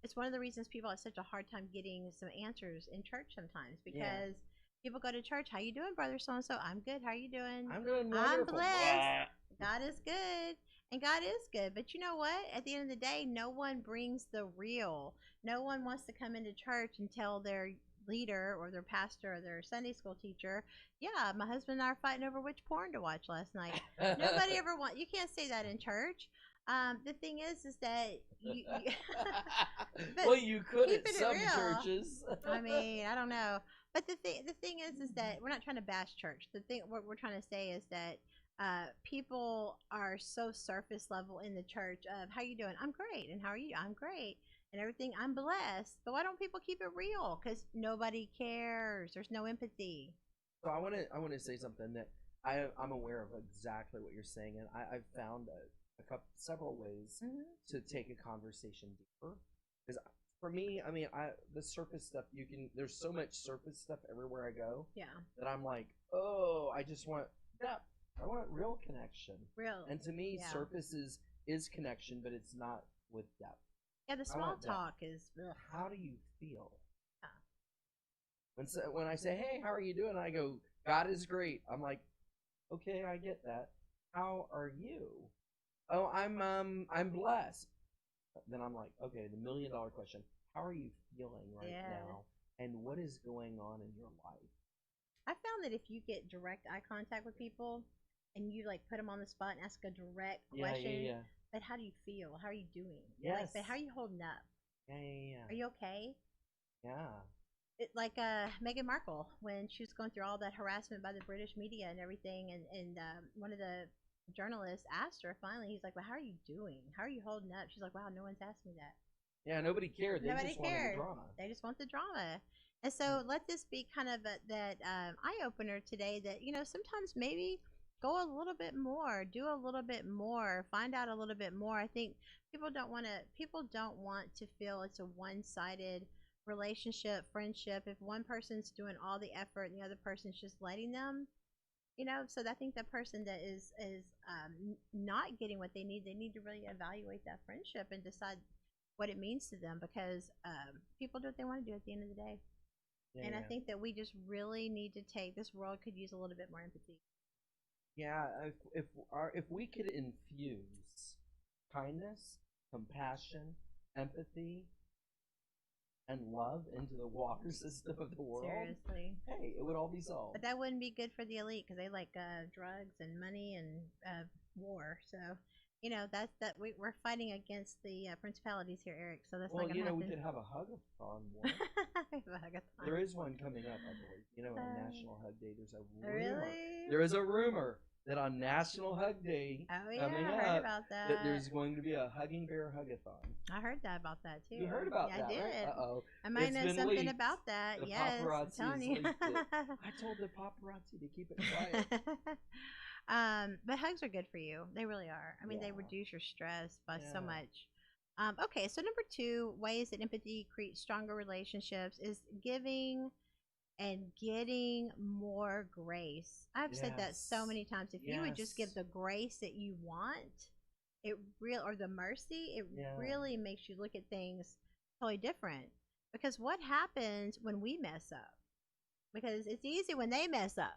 it's one of the reasons people have such a hard time getting some answers in church sometimes, because people go to church, how you doing, brother so-and-so? I'm good. How are you doing? I'm doing I'm wonderful. blessed. God is good. And God is good. But you know what? At the end of the day, no one brings the real. No one wants to come into church and tell their leader or their pastor or their Sunday school teacher, yeah, my husband and I are fighting over which porn to watch last night. Nobody ever wants. You can't say that in church. The thing is that Well, you could at keeping it some real. churches. I mean, I don't know, but the thing is that we're not trying to bash church. The thing what we're trying to say is that people are so surface level in the church of how you doing? I'm great, and how are you? I'm great, and everything. I'm blessed. But why don't people keep it real? Because nobody cares. There's no empathy. So I want to say something that I'm aware of exactly what you're saying, and I've found several ways to take a conversation deeper. Because for me, I mean, the surface stuff there's so much surface stuff everywhere I go. Yeah. That I'm like, oh, I just want depth. I want real connection. Real. And to me, yeah. surface is connection, but it's not with depth. Yeah, the small talk is. Ugh. How do you feel? When I say, hey, how are you doing? I go, God is great. I'm like, okay, I get that. How are you? Oh, I'm blessed. Then I'm like, okay, the $1 million question. How are you feeling right now? And what is going on in your life? I found that if you get direct eye contact with people and you like put them on the spot and ask a direct question, but how do you feel? How are you doing? Yes. Like, but how are you holding up? Yeah. Are you okay? Yeah. Like Meghan Markle, when she was going through all that harassment by the British media and everything, and one of the journalists asked her finally, he's like, well, how are you doing? How are you holding up? She's like, wow, no one's asked me that. Yeah, nobody cared. They Nobody just wanted cared. the drama. They just want the drama. And so let this be kind of that eye-opener today that, sometimes maybe go a little bit more, do a little bit more, find out a little bit more. I think people don't want to feel it's a one-sided relationship, friendship. If one person's doing all the effort and the other person's just letting them, so I think the person that is not getting what they need to really evaluate that friendship and decide what it means to them, because people do what they want to do at the end of the day. And I think that we just really need to this world could use a little bit more empathy. Yeah, if we could infuse kindness, compassion, empathy, and love into the water system of the world, seriously, hey, it would all be solved. But that wouldn't be good for the elite because they like drugs and money and war. So we're fighting against the principalities here, Eric. So that's not gonna happen. We could have a hug-a-thon war. There is one coming up, I believe. On National Hug Day, there's a rumor. Really? There is a rumor that on National Hug Day coming I up, heard about that. There's going to be a Hugging Bear Hug-a-thon. I heard that about that too. You heard about that, I did. Right? Uh-oh. I might know something leaked. about that. The yes, paparazzi I'm telling you. I told the paparazzi to keep it quiet. But hugs are good for you. They really are. I mean, they reduce your stress by so much. Okay, so number 2, ways that empathy creates stronger relationships is giving and getting more grace. I've said that so many times. If you would just give the grace that you want, or the mercy, it really makes you look at things totally different. Because what happens when we mess up? Because it's easy when they mess up.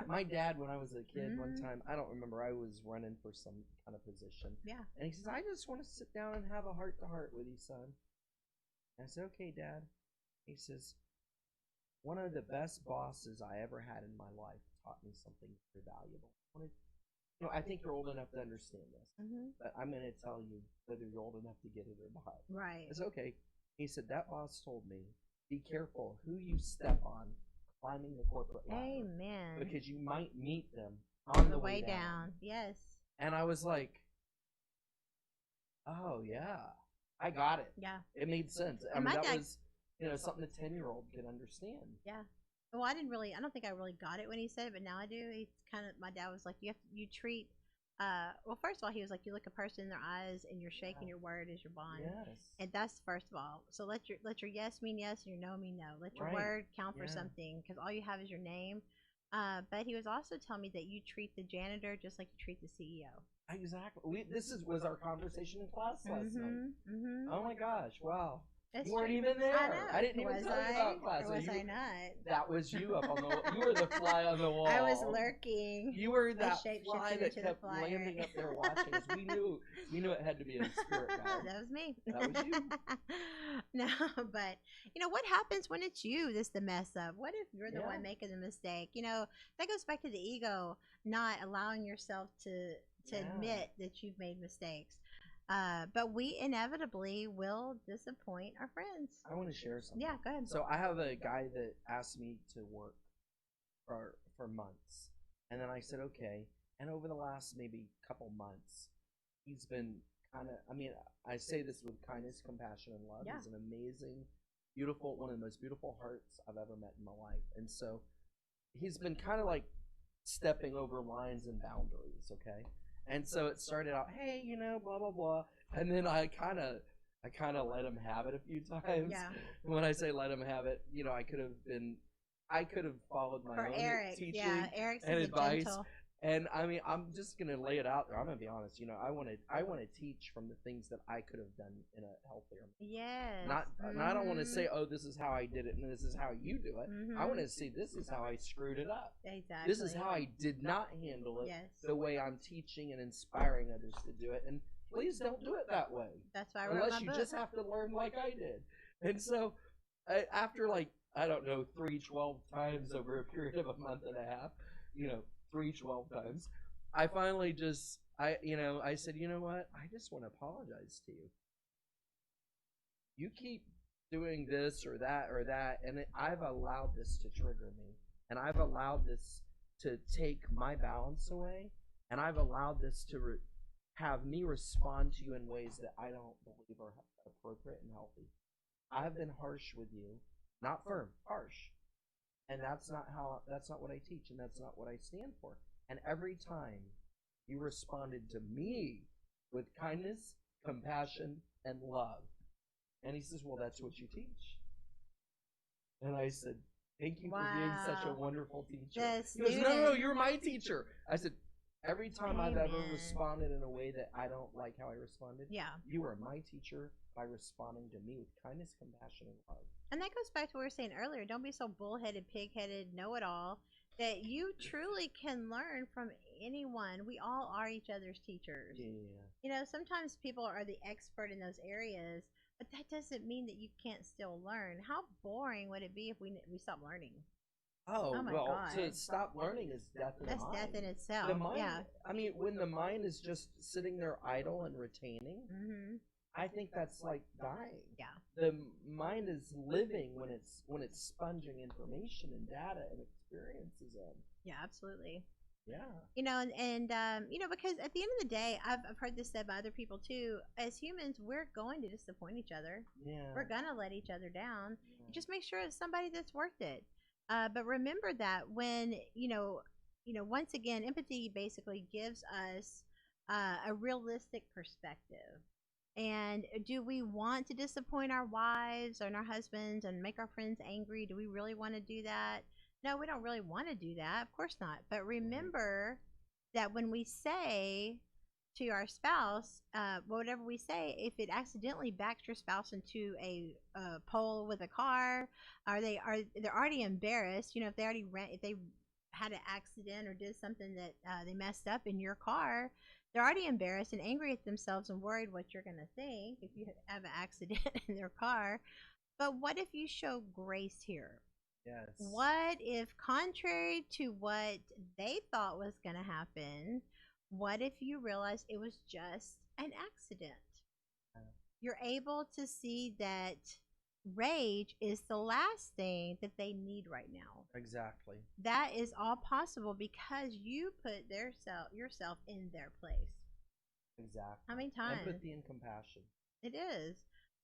My dad, when I was a kid, one time, I don't remember, I was running for some kind of position. Yeah. And he says, I just want to sit down and have a heart-to-heart with you, son. And I said, okay, Dad. He says, one of the best bosses I ever had in my life taught me something very valuable. I think you're old enough to understand this, but I'm going to tell you whether you're old enough to get it or not. Right. I said, okay. He said, that boss told me, be careful who you step on climbing the corporate ladder. Amen. Because you might meet them on the way down. Yes. And I was like, oh, yeah. I got it. Yeah. It made sense. I mean, that was, something a 10-year-old could understand. Yeah. Well, I don't think I really got it when he said it, but now I do. My dad was like, you treat, well, first of all, he was like, you look a person in their eyes and you're shaking your word as your bond. Yes. And that's first of all. So let your yes mean yes and your no mean no. Let your word count for something, because all you have is your name. But he was also telling me that you treat the janitor just like you treat the CEO. Exactly. This was our conversation in class last night. Oh my gosh! Wow. You weren't true. even there. I didn't even was tell you about class. Or was I not? That was you up on the. You were the fly on the wall. I was lurking. You were that fly that into kept landing up there watching us. We knew it had to be a spirit guide. That was me. That was you. No, but what happens when it's you that's the mess up? What if you're the one making the mistake? That goes back to the ego, not allowing yourself to admit that you've made mistakes. But we inevitably will disappoint our friends. I want to share something. Yeah, go ahead. So I have a guy that asked me to work for months, and then I said okay. And over the last maybe couple months, he's been kind of. I mean, I say this with kindness, compassion, and love. Yeah. He's an amazing, beautiful, one of the most beautiful hearts I've ever met in my life, and so he's been kind of like stepping over lines and boundaries. Okay. And so it started out, hey, you know, blah blah blah, and then I kind of let him have it a few times. Yeah. When I say let him have it, you know, I could have followed my For own Eric, teaching yeah, Eric's and is advice. gentle. And I mean, I'm just gonna lay it out there. I'm gonna be honest. You know, I want to teach from the things that I could have done in a healthier. Yes. Not I don't want to say, oh, this is how I did it and this is how you do it. Mhm. I want to say this is how I screwed it up. Exactly. This is how I did not handle it. Yes. The way I'm teaching and inspiring others to do it. And please don't do it that way. That's why I wrote Unless my you book. just have to learn like I did. And so after like, I don't know, 3-12 times over a period of a month and a half, you know, 3-12 times, I finally just, I said, you know what? I just want to apologize to you. You keep doing this or that, and I've allowed this to trigger me. And I've allowed this to take my balance away. And I've allowed this to have me respond to you in ways that I don't believe are appropriate and healthy. I've been harsh with you, not firm, harsh. And that's not what I teach, and that's not what I stand for. And every time you responded to me with kindness, compassion, and love. And he says, well, that's what you teach. And I said, thank you for being such a wonderful teacher. He goes, no, you're my teacher. I said, every time I've ever responded in a way that I don't like how I responded, you are my teacher by responding to me with kindness, compassion, and love. And that goes back to what we were saying earlier. Don't be so bullheaded, pig-headed, know-it-all, that you truly can learn from anyone. We all are each other's teachers. Yeah. You know, sometimes people are the expert in those areas, but that doesn't mean that you can't still learn. How boring would it be if we stopped learning? Oh my well, God. to stop learning is death in the mind. That's death in itself. The mind, yeah. I mean, when the mind is just sitting there idle and retaining, I think that's like dying. Yeah. The mind is living when it's sponging information and data and experiences in. Yeah, absolutely. Yeah. You know, and you know, because at the end of the day, I've heard this said by other people too. As humans, we're going to disappoint each other. Yeah. We're gonna let each other down. Just make sure it's somebody that's worth it. But remember that when you know, once again, empathy basically gives us a realistic perspective. And do we want to disappoint our wives and our husbands and make our friends angry? Do we really want to do that? No, we don't really want to do that. Of course not. But remember that when we say to our spouse, whatever we say, if it accidentally backs your spouse into a pole with a car, they're already embarrassed. You know, if they had an accident or did something that they messed up in your car, they're already embarrassed and angry at themselves and worried what you're going to think if you have an accident in their car. But what if you show grace here? Yes. What if, contrary to what they thought was going to happen, what if you realized it was just an accident? You're able to see that rage is the last thing that they need right now. Exactly. That is all possible because you put yourself in their place. Exactly. How many times? Empathy and compassion. It is.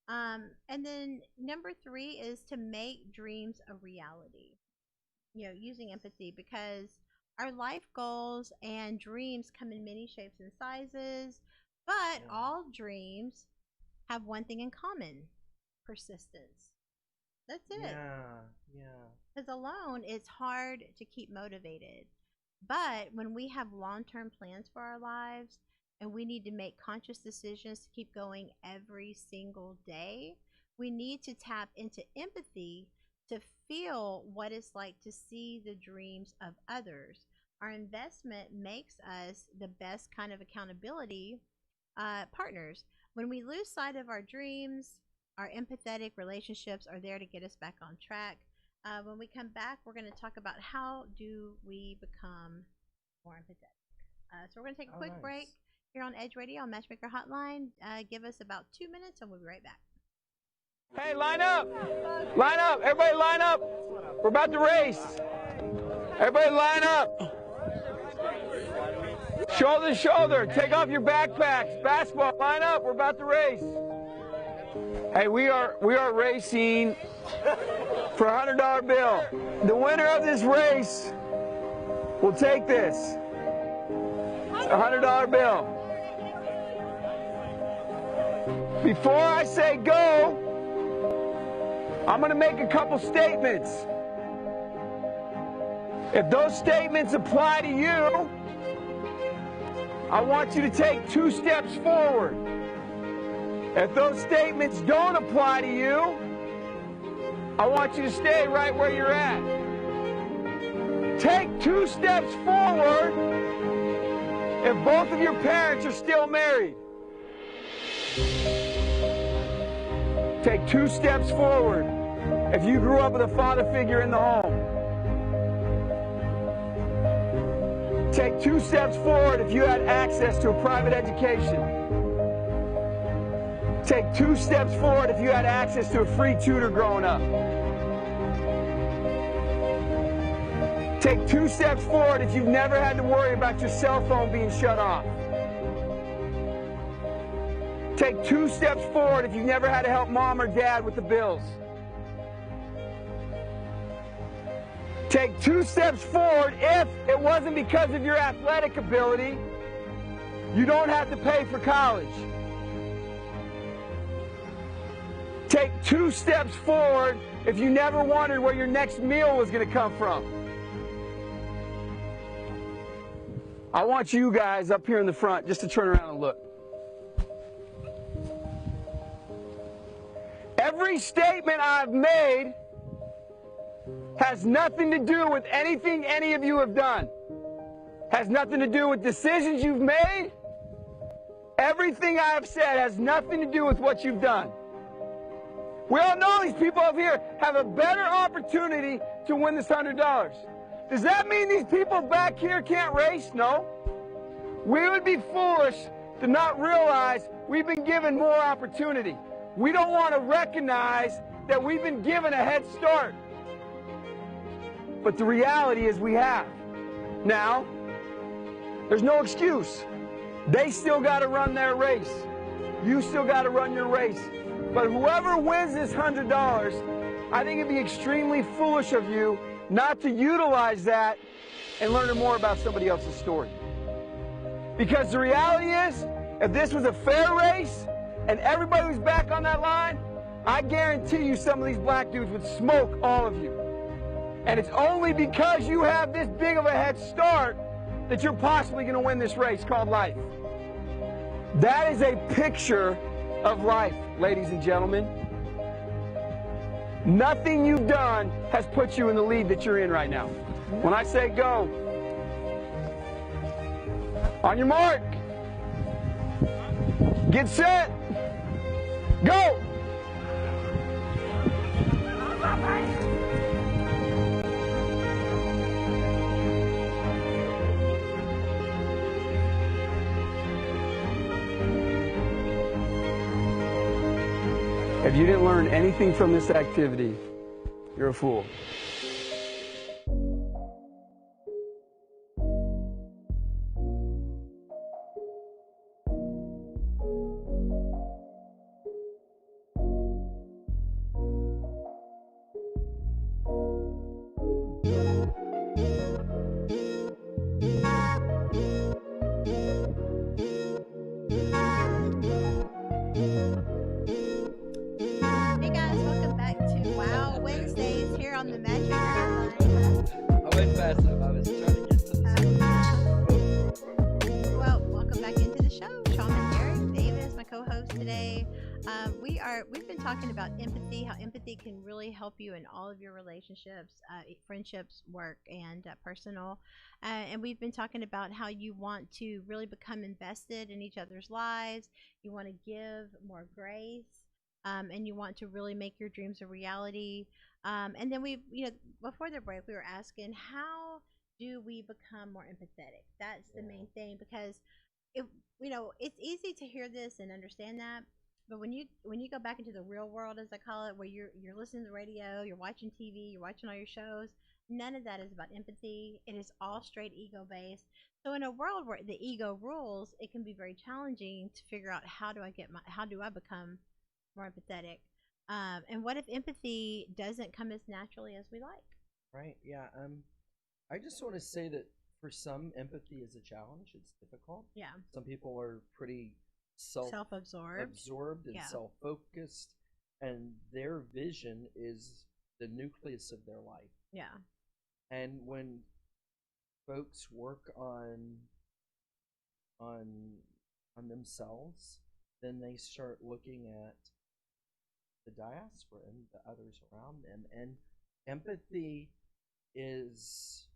And then number 3 is to make dreams a reality. You know, using empathy, because our life goals and dreams come in many shapes and sizes, but all dreams have one thing in common: persistence. That's it. Yeah. Because alone, it's hard to keep motivated. But when we have long-term plans for our lives and we need to make conscious decisions to keep going every single day, we need to tap into empathy to feel what it's like to see the dreams of others. Our investment makes us the best kind of accountability partners. When we lose sight of our dreams, our empathetic relationships are there to get us back on track. When we come back, we're going to talk about how do we become more empathetic. So we're going to take a quick break, here on Edge Radio on Matchmaker Hotline. Give us about 2 minutes and we'll be right back. Hey, line up! Line up! Everybody line up! We're about to race. Everybody line up. Shoulder to shoulder. Take off your backpacks. Basketball, line up. We're about to race. Hey, we are racing for a $100 bill. The winner of this race will take this. A $100 bill. Before I say go, I'm going to make a couple statements. If those statements apply to you, I want you to take 2 steps forward. If those statements don't apply to you, I want you to stay right where you're at. Take 2 steps forward if both of your parents are still married. Take 2 steps forward if you grew up with a father figure in the home. Take 2 steps forward if you had access to a private education. Take 2 steps forward if you had access to a free tutor growing up. Take 2 steps forward if you've never had to worry about your cell phone being shut off. Take 2 steps forward if you've never had to help mom or dad with the bills. Take 2 steps forward if it wasn't because of your athletic ability, you don't have to pay for college. Take 2 steps forward if you never wondered where your next meal was going to come from. I want you guys up here in the front just to turn around and look. Every statement I've made has nothing to do with anything any of you have done. Has nothing to do with decisions you've made. Everything I have said has nothing to do with what you've done. We all know these people up here have a better opportunity to win this $100. Does that mean these people back here can't race? No. We would be foolish to not realize we've been given more opportunity. We don't want to recognize that we've been given a head start. But the reality is we have. Now, there's no excuse. They still got to run their race. You still got to run your race. But whoever wins this $100, I think it'd be extremely foolish of you not to utilize that and learn more about somebody else's story. Because the reality is, if this was a fair race and everybody was back on that line, I guarantee you some of these black dudes would smoke all of you. And it's only because you have this big of a head start that you're possibly going to win this race called life. That is a picture of life, ladies and gentlemen. Nothing you've done has put you in the lead that you're in right now. When I say go, on your mark, get set, go! If you didn't learn anything from this activity, you're a fool. Hey guys, welcome back to Wow Wednesdays here on the Matchmaker Hotline. I went fast enough. I was trying to get to Well, welcome back into the show. Sean and Eric Davis, my co-host today. We've been talking about empathy, how empathy can really help you in all of your relationships, friendships, work, and personal. And we've been talking about how you want to really become invested in each other's lives. You want to give more grace. And you want to really make your dreams a reality. And then before the break, we were asking, how do we become more empathetic? That's the main thing, because if it's easy to hear this and understand that, but when you go back into the real world, as I call it, where you're listening to the radio, you're watching TV, you're watching all your shows, none of that is about empathy. It is all straight ego based. So in a world where the ego rules, it can be very challenging to figure out how do I become more empathetic, and what if empathy doesn't come as naturally as we like? Right. Yeah. I just want to say that for some, empathy is a challenge. It's difficult. Yeah. Some people are pretty self-absorbed and Yeah. self-focused, and their vision is the nucleus of their life. Yeah. And when folks work on themselves, then they start looking at the diaspora and the others around them, and empathy is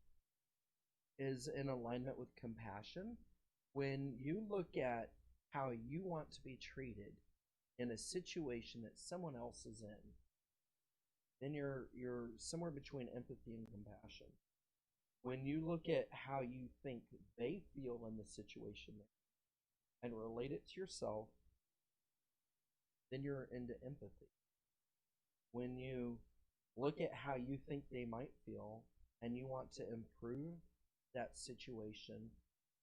in alignment with compassion. When you look at how you want to be treated in a situation that someone else is in, then you're somewhere between empathy and compassion. When you look at how you think they feel in the situation and relate it to yourself, then you're into empathy. When you look at how you think they might feel and you want to improve that situation,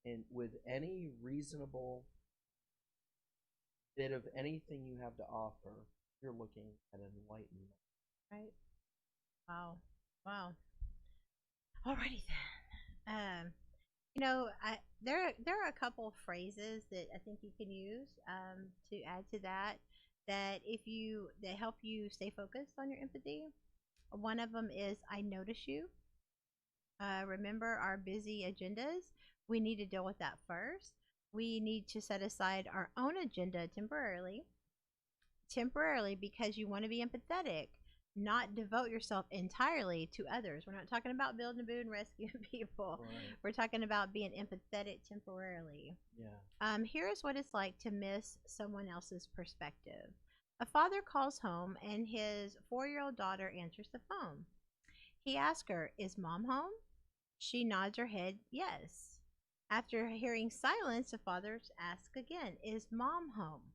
and with any reasonable bit of anything you have to offer, you're looking at enlightenment. Right. Wow. Alrighty then. There are a couple of phrases that I think you can use to add to that that help you stay focused on your empathy. One of them is "I notice you." Remember our busy agendas. We need to deal with that first. We need to set aside our own agenda temporarily because you want to be empathetic, not devote yourself entirely to others. We're not talking about building a boot and rescuing people. Right. We're talking about being empathetic temporarily. Yeah. Here is what it's like to miss someone else's perspective. A father calls home and his 4-year-old daughter answers the phone. He asks her, "Is mom home?" She nods her head yes. After hearing silence, the father asks again, "Is mom home?"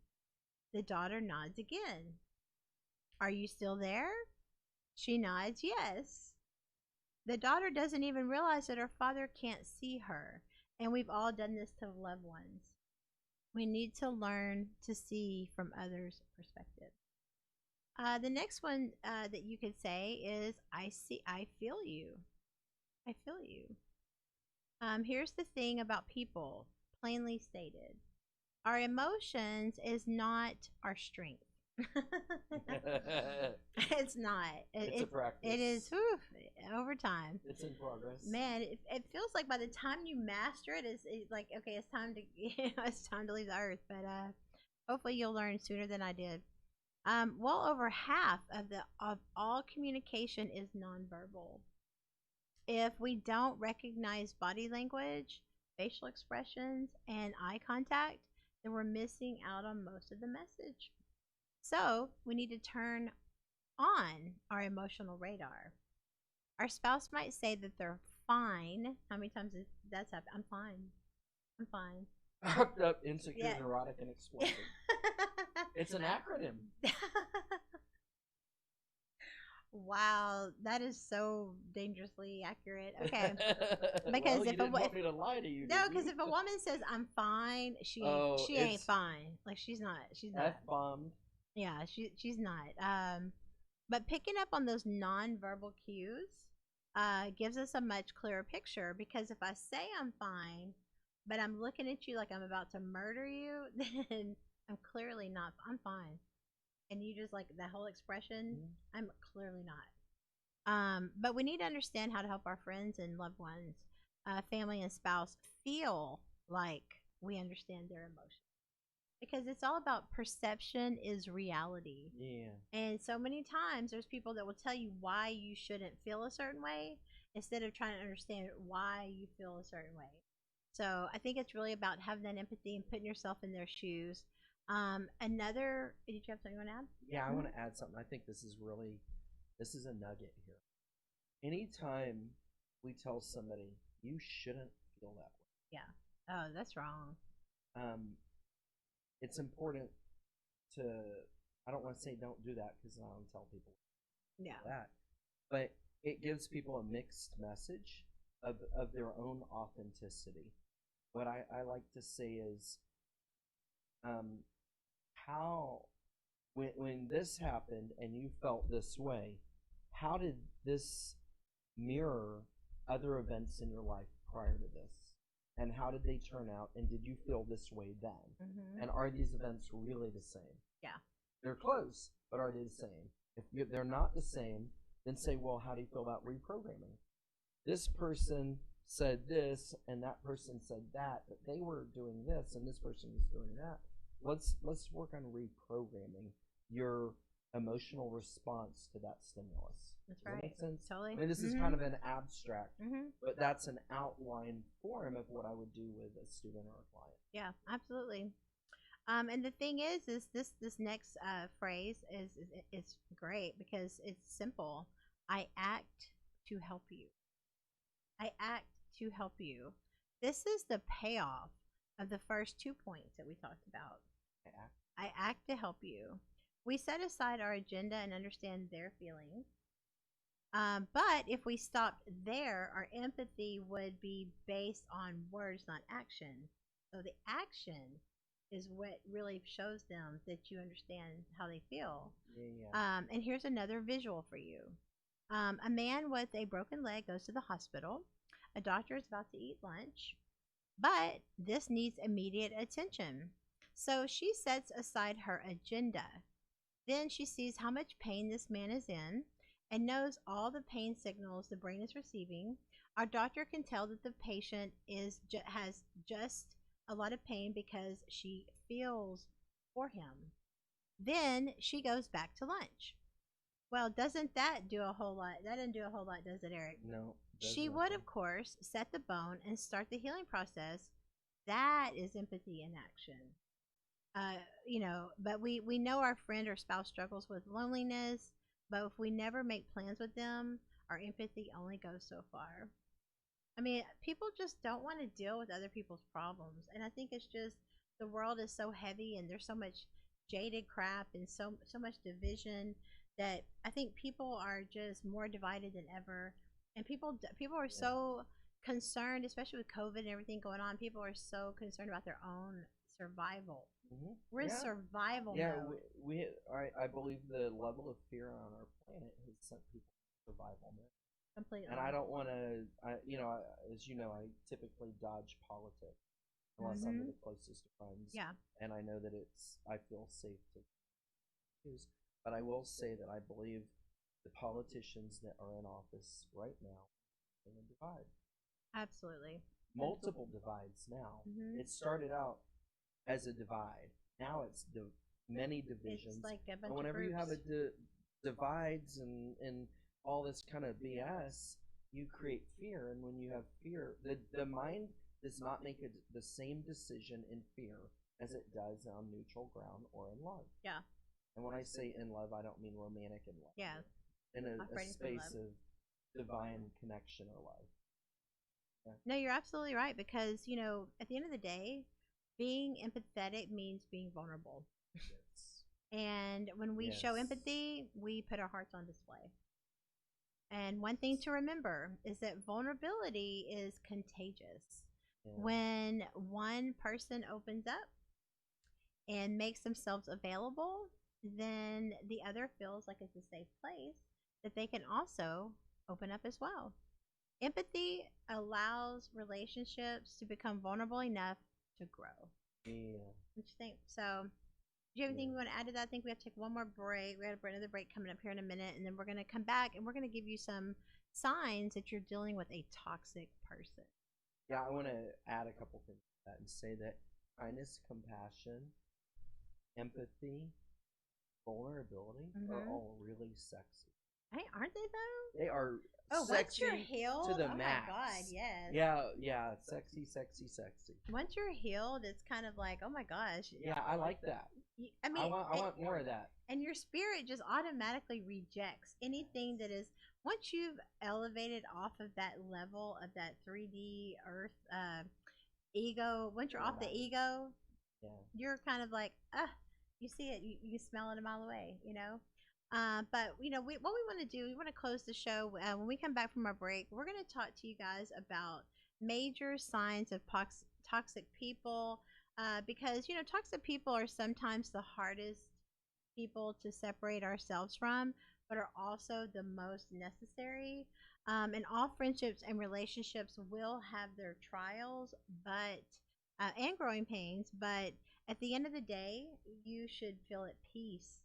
The daughter nods again. "Are you still there?" She nods yes. The daughter doesn't even realize that her father can't see her, and we've all done this to loved ones. We need to learn to see from others' perspective. The next one that you could say is, I feel you. I feel you. Here's the thing about people, plainly stated. Our emotions is not our strength. It's not. It's a practice. It is over time. It's in progress. Man, it feels like by the time you master it, it's like, okay, it's time to it's time to leave the earth. But hopefully you'll learn sooner than I did. Well over half of all communication is nonverbal. If we don't recognize body language, facial expressions, and eye contact, then we're missing out on most of the message. So we need to turn on our emotional radar. Our spouse might say that they're fine. How many times that's happened? I'm fine. I'm fine. Hooked up, insecure, Yeah. neurotic, and explosive. It's an acronym. Wow, that is so dangerously accurate. Okay. Because well, you if didn't want me to lie to you. no, did because you? if a woman says I'm fine, she ain't fine. Like she's not. F-bombed. Yeah, she's not. But picking up on those nonverbal cues gives us a much clearer picture, because if I say I'm fine, but I'm looking at you like I'm about to murder you, then I'm clearly not. I'm fine. And you just like that whole expression, I'm clearly not. But we need to understand how to help our friends and loved ones, family and spouse, feel like we understand their emotions. Because it's all about perception is reality. Yeah. And so many times there's people that will tell you why you shouldn't feel a certain way instead of trying to understand why you feel a certain way. So I think it's really about having that empathy and putting yourself in their shoes. Did you have something you want to add? Yeah, I want to add something. I think this is a nugget here. Anytime we tell somebody you shouldn't feel that way. Yeah. Oh, that's wrong. it's important to, I don't want to say don't do that because I don't tell people that, but it gives people a mixed message of their own authenticity. What I like to say is, how, when this happened and you felt this way, how did this mirror other events in your life prior to this? And how did they turn out? And did you feel this way then? And are these events really the same? Yeah. They're close, but are they the same? If they're not the same, then say, well, how do you feel about reprogramming? This person said this, and that person said that, but they were doing this, and this person was doing that. Let's work on reprogramming your emotional response to that stimulus. That's Does that right. make sense? Totally. I mean, this is kind of an abstract, Mm-hmm. but that's an outline form of what I would do with a student or a client. Yeah, absolutely. And the thing is this next phrase is great because it's simple. I act to help you. I act to help you. This is the payoff of the first 2 points that we talked about. I act to help you. We set aside our agenda and understand their feelings. But if we stopped there, our empathy would be based on words, not action. So the action is what really shows them that you understand how they feel. Yeah. And here's another visual for you. A man with a broken leg goes to the hospital. A doctor is about to eat lunch, but this needs immediate attention. So she sets aside her agenda. Then she sees how much pain this man is in and knows all the pain signals the brain is receiving. Our doctor can tell that the patient has just a lot of pain because she feels for him. Then she goes back to lunch. Well, doesn't that do a whole lot? That doesn't do a whole lot, does it, Eric? No. She would, of course, set the bone and start the healing process. That is empathy in action. But we know our friend or spouse struggles with loneliness, but if we never make plans with them, our empathy only goes so far. I mean, people just don't want to deal with other people's problems, and I think it's just the world is so heavy and there's so much jaded crap and so much division that I think people are just more divided than ever. And people are so concerned, especially with COVID and everything going on. People are so concerned about their own survival. We're in survival mode. I believe the level of fear on our planet has sent people to survival mode. Completely. And I don't want to, as you know, I typically dodge politics unless I'm with the closest friends. Yeah. And I know that I feel safe to use. But I will say that I believe the politicians that are in office right now are in a divide. Absolutely. Multiple divides now. It started out as a divide. Now it's many divisions. It's like a bunch and whenever of you have groups. divides and all this kind of BS, you create fear. And when you have fear, the mind does not make the same decision in fear as it does on neutral ground or in love. Yeah. And when I say in love, I don't mean romantic in love. Yeah. In a space of divine connection or love. Yeah. No, you're absolutely right because, at the end of the day, being empathetic means being vulnerable. Yes. And when we show empathy, we put our hearts on display. And one thing to remember is that vulnerability is contagious. Yeah. When one person opens up and makes themselves available, then the other feels like it's a safe place that they can also open up as well. Empathy allows relationships to become vulnerable enough to grow. Yeah. What you think? So, do you have anything you want to add to that? I think we have to take one more break. We have another break coming up here in a minute, and then we're going to come back and we're going to give you some signs that you're dealing with a toxic person. Yeah, I want to add a couple things to that and say that kindness, compassion, empathy, vulnerability are all really sexy. Hey, aren't they though? They are once sexy you're healed, to the my max. God, yes. Yeah, sexy, sexy, sexy. Once you're healed, it's kind of like, oh my gosh. Yeah, I like that. I mean, I want more of that. And your spirit just automatically rejects anything that is, once you've elevated off of that level of that 3D earth ego, once you're off the ego, Yeah. You're kind of like, you see it, you smell it a mile away, But what we want to do, we want to close the show. When we come back from our break, we're going to talk to you guys about major signs of toxic people, because toxic people are sometimes the hardest people to separate ourselves from, but are also the most necessary. And all friendships and relationships will have their trials, but and growing pains. But at the end of the day, you should feel at peace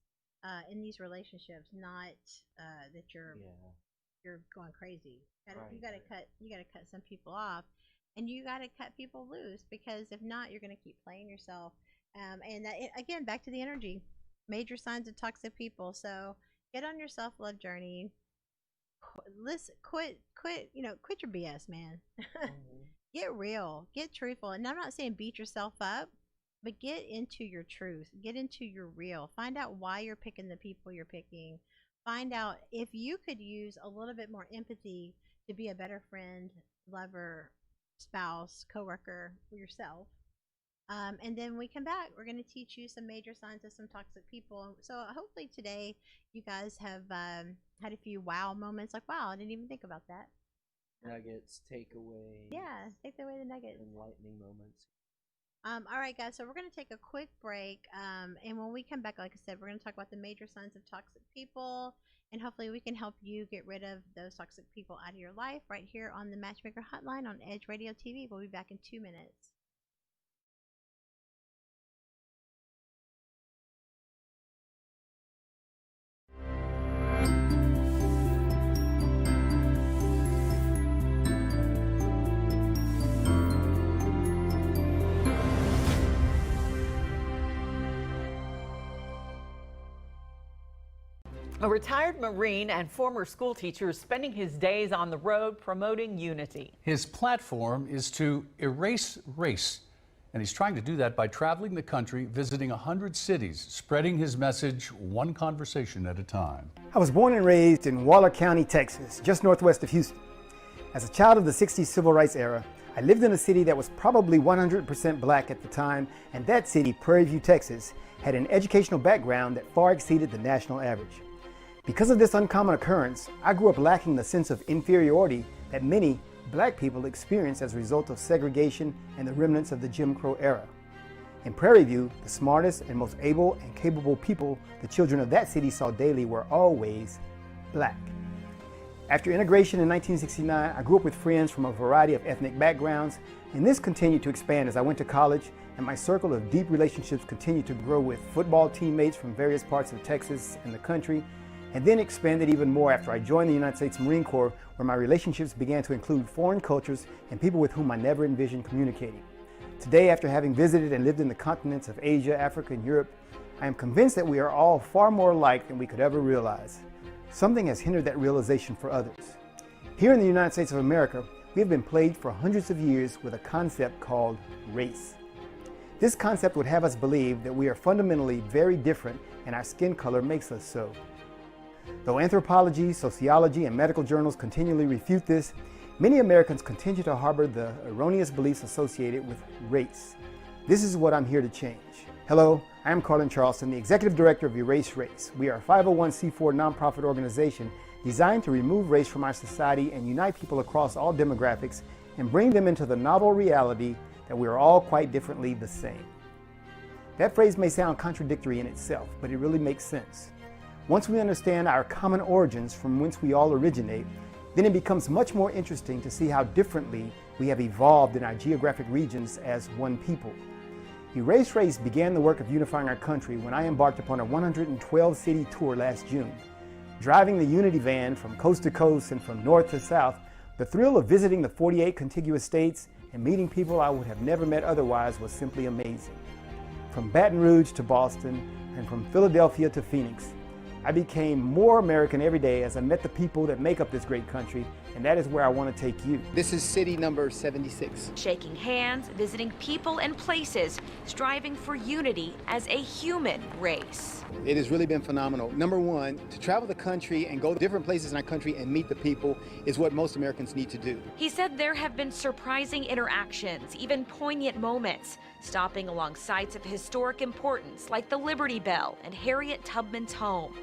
in these relationships, not that you're going crazy. You gotta cut some people off, and you gotta cut people loose, because if not, you're gonna keep playing yourself. And again, back to the energy, major signs of toxic people. So get on your self love journey. Quit your BS, man. Get real, get truthful, and I'm not saying beat yourself up, but get into your truth, get into your real. Find out why you're picking the people you're picking. Find out if you could use a little bit more empathy to be a better friend, lover, spouse, coworker, yourself. And then when we come back, we're going to teach you some major signs of some toxic people. So hopefully today you guys have had a few wow moments, like, wow, I didn't even think about that. Nuggets, takeaways. Yeah, take away the nuggets. Enlightening moments. All right, guys, so we're going to take a quick break. And when we come back, like I said, we're going to talk about the major signs of toxic people. And hopefully we can help you get rid of those toxic people out of your life right here on the Matchmaker Hotline on Edge Radio TV. We'll be back in 2 minutes. A retired Marine and former school teacher is spending his days on the road promoting unity. His platform is to erase race, and he's trying to do that by traveling the country, visiting 100 cities, spreading his message one conversation at a time. I was born and raised in Waller County, Texas, just northwest of Houston. As a child of the 60s civil rights era, I lived in a city that was probably 100% black at the time, and that city, Prairie View, Texas, had an educational background that far exceeded the national average. Because of this uncommon occurrence, I grew up lacking the sense of inferiority that many black people experience as a result of segregation and the remnants of the Jim Crow era. In Prairie View, the smartest and most able and capable people the children of that city saw daily were always black. After integration in 1969, I grew up with friends from a variety of ethnic backgrounds, and this continued to expand as I went to college, and my circle of deep relationships continued to grow with football teammates from various parts of Texas and the country, and then expanded even more after I joined the United States Marine Corps, where my relationships began to include foreign cultures and people with whom I never envisioned communicating. Today, after having visited and lived in the continents of Asia, Africa, and Europe, I am convinced that we are all far more alike than we could ever realize. Something has hindered that realization for others. Here in the United States of America, we have been plagued for hundreds of years with a concept called race. This concept would have us believe that we are fundamentally very different and our skin color makes us so. Though anthropology, sociology, and medical journals continually refute this, many Americans continue to harbor the erroneous beliefs associated with race. This is what I'm here to change. Hello, I am Carlin Charleston, the Executive Director of Erase Race. We are a 501c4 nonprofit organization designed to remove race from our society and unite people across all demographics and bring them into the novel reality that we are all quite differently the same. That phrase may sound contradictory in itself, but it really makes sense. Once we understand our common origins from whence we all originate, then it becomes much more interesting to see how differently we have evolved in our geographic regions as one people. Erase Race began the work of unifying our country when I embarked upon a 112-city tour last June. Driving the Unity van from coast to coast and from north to south, the thrill of visiting the 48 contiguous states and meeting people I would have never met otherwise was simply amazing. From Baton Rouge to Boston and from Philadelphia to Phoenix, I became more American every day as I met the people that make up this great country And that is where I want to take you. This is city number 76. Shaking hands, visiting people and places, striving for unity as a human race. It has really been phenomenal. Number one, to travel the country and go to different places in our country and meet the people is what most Americans need to do. He said there have been surprising interactions, even poignant moments, stopping along sites of historic importance like the Liberty Bell and Harriet Tubman's home.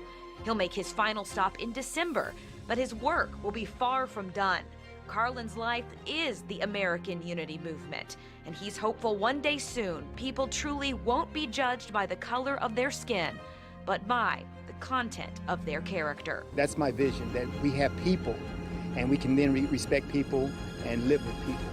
He'll make his final stop in December, but his work will be far from done. Carlin's life is the American Unity Movement, and he's hopeful one day soon people truly won't be judged by the color of their skin, but by the content of their character. That's my vision, that we have people, and we can then respect people and live with people.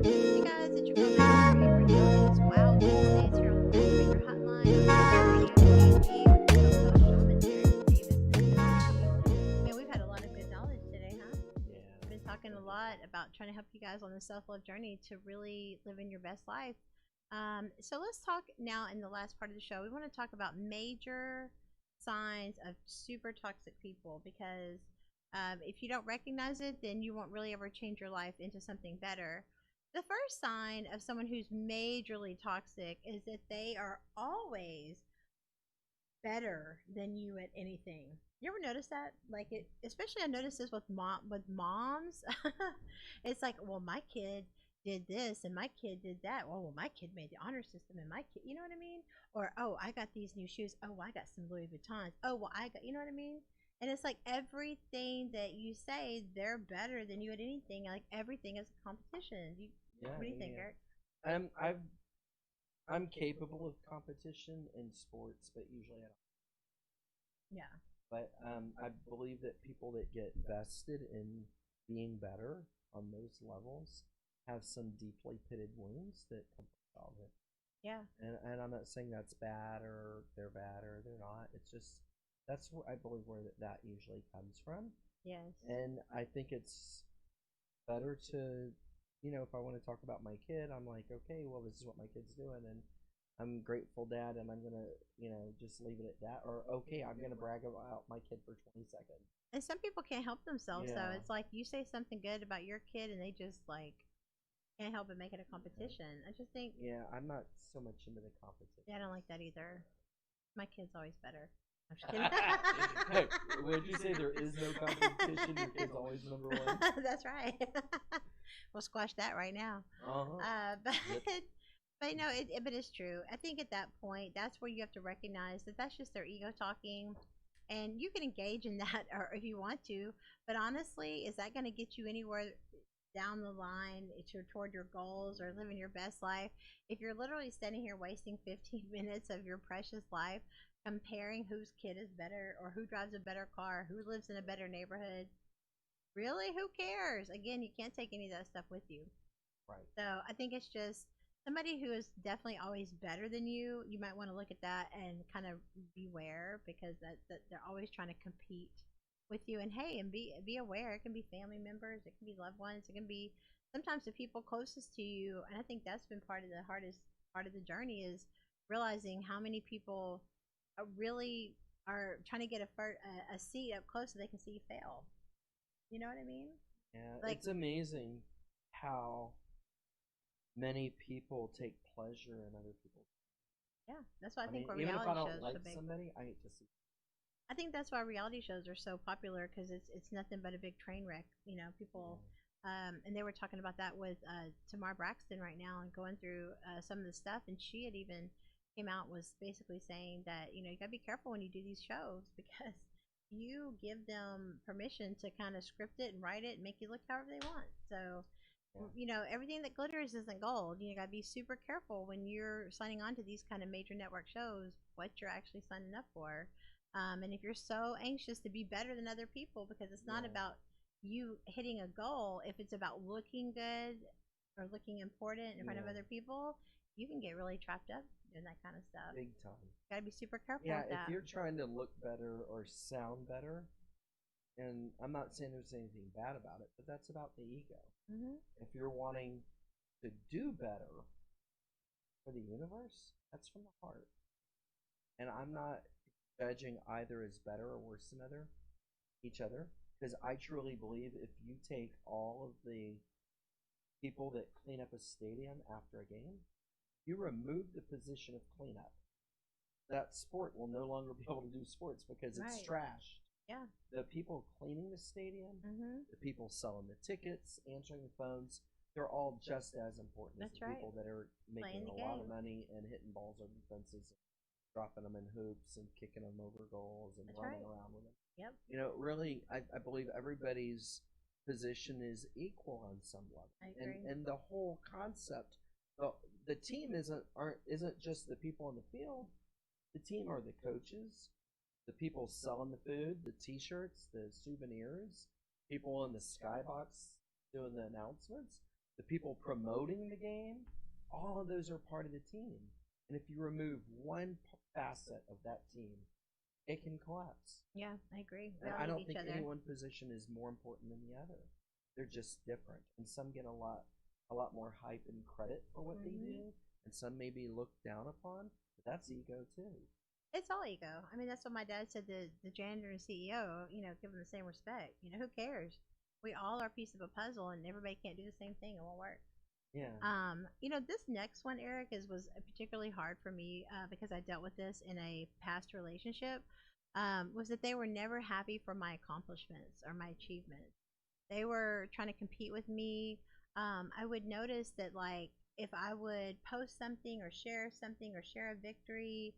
Hey guys, it's your girl Matchmaker Hotline. It's Wow Wednesdays here on the Matchmaker Hotline. Man, we've had a lot of good knowledge today, huh? Yeah. We've been talking a lot about trying to help you guys on the self-love journey to really live in your best life. So let's talk now in the last part of the show. We want to talk about major signs of super toxic people, because if you don't recognize it, then you won't really ever change your life into something better. The first sign of someone who's majorly toxic is that they are always better than you at anything. You ever notice that? Like, it, especially I notice this with moms. It's like, well, my kid did this and my kid did that. Well, my kid made the honor system and my kid, you know what I mean? Or, oh, I got these new shoes. Oh, I got some Louis Vuittons. Oh, well, I got, you know what I mean? And it's like everything that you say, they're better than you at anything. Like, everything is a competition. What do you think, Eric? I'm capable of competition in sports, but usually I don't. Yeah. But I believe that people that get vested in being better on those levels have some deeply pitted wounds that come from childhood. Yeah. And I'm not saying that's bad or they're bad or they're not. It's just that's where I believe where that usually comes from. Yes. And I think it's better to, if I want to talk about my kid, I'm like, okay, well, this is what my kid's doing, and I'm grateful, Dad, and I'm gonna, just leave it at that. Or okay, I'm gonna brag about my kid for 20 seconds. And some people can't help themselves, Yeah. though. It's like you say something good about your kid, and they just like can't help but make it a competition. I just think, Yeah, I'm not so much into the competition. yeah, I don't like that either. My kid's always better. I'm just kidding. Hey, would you say there is no competition? Your kid's always number one. That's right. We'll squash that right now. But but no, but it's true. I think at that point, that's where you have to recognize that that's just their ego talking, and you can engage in that, or if you want to. But honestly, is that going to get you anywhere down the line toward your goals or living your best life? If you're literally standing here wasting 15 minutes of your precious life comparing whose kid is better or who drives a better car, who lives in a better neighborhood, really, who cares? Again, you can't take any of that stuff with you. Right. So I think it's just somebody who is definitely always better than you. You might want to look at that and kind of beware, because that they're always trying to compete with you. And hey, and be aware. It can be family members, it can be loved ones, it can be sometimes the people closest to you. And I think that's been part of the hardest part of the journey, is realizing how many people really are trying to get a seat up close so they can see you fail. You know what I mean? Yeah, Like, it's amazing how many people take pleasure in other people's. yeah, that's why I think even if I reality don't shows like are so big. somebody, I hate to see. I think that's why reality shows are so popular, because it's nothing but a big train wreck. People, and they were talking about that with Tamar Braxton right now, and going through some of the stuff, and she had even came out, was basically saying that you gotta be careful when you do these shows, because you give them permission to kind of script it and write it and make you look however they want. So everything that glitters isn't gold. You gotta be super careful when you're signing on to these kind of major network shows, what you're actually signing up for. And if you're so anxious to be better than other people, because it's not Yeah. about you hitting a goal, if it's about looking good or looking important in front of Yeah. other people, you can get really trapped up doing that kind of stuff. Big time. Gotta be super careful Yeah, with if that. you're trying to look better or sound better, and I'm not saying there's anything bad about it, but that's about the ego. Hmm. If you're wanting to do better for the universe, that's from the heart. And I'm not judging either as better or worse than each other, because I truly believe if you take all of the people that clean up a stadium after a game, you remove the position of cleanup, that sport will no longer be able to do sports because it's Right. trashed. Yeah. The people cleaning the stadium, Hmm. the people selling the tickets, answering the phones, they're all just as important as That's the right. people that are making Playing the a lot of game. money and hitting balls over fences, dropping them in hoops and kicking them over goals and That's running right. around with them. Yep. You know, really, I believe everybody's position is equal on some level. I agree. And the whole concept, the team isn't just the people on the field. The team are the coaches, the people selling the food, the T-shirts, the souvenirs, people in the skybox doing the announcements, the people promoting the game. All of those are part of the team. And if you remove one facet of that team, it can collapse. Yeah, I agree. We And all I need don't each think other. any one position is more important than the other. They're just different, and some get a lot more hype and credit for what they do, and some may be looked down upon. But that's ego too. It's all ego. I mean, that's what my dad said. The janitor and CEO, give them the same respect. Who cares? We all are a piece of a puzzle, and everybody can't do the same thing. It won't work. Yeah. This next one, Eric, was particularly hard for me because I dealt with this in a past relationship. Was that they were never happy for my accomplishments or my achievements. They were trying to compete with me. I would notice that, like, if I would post something or share a victory,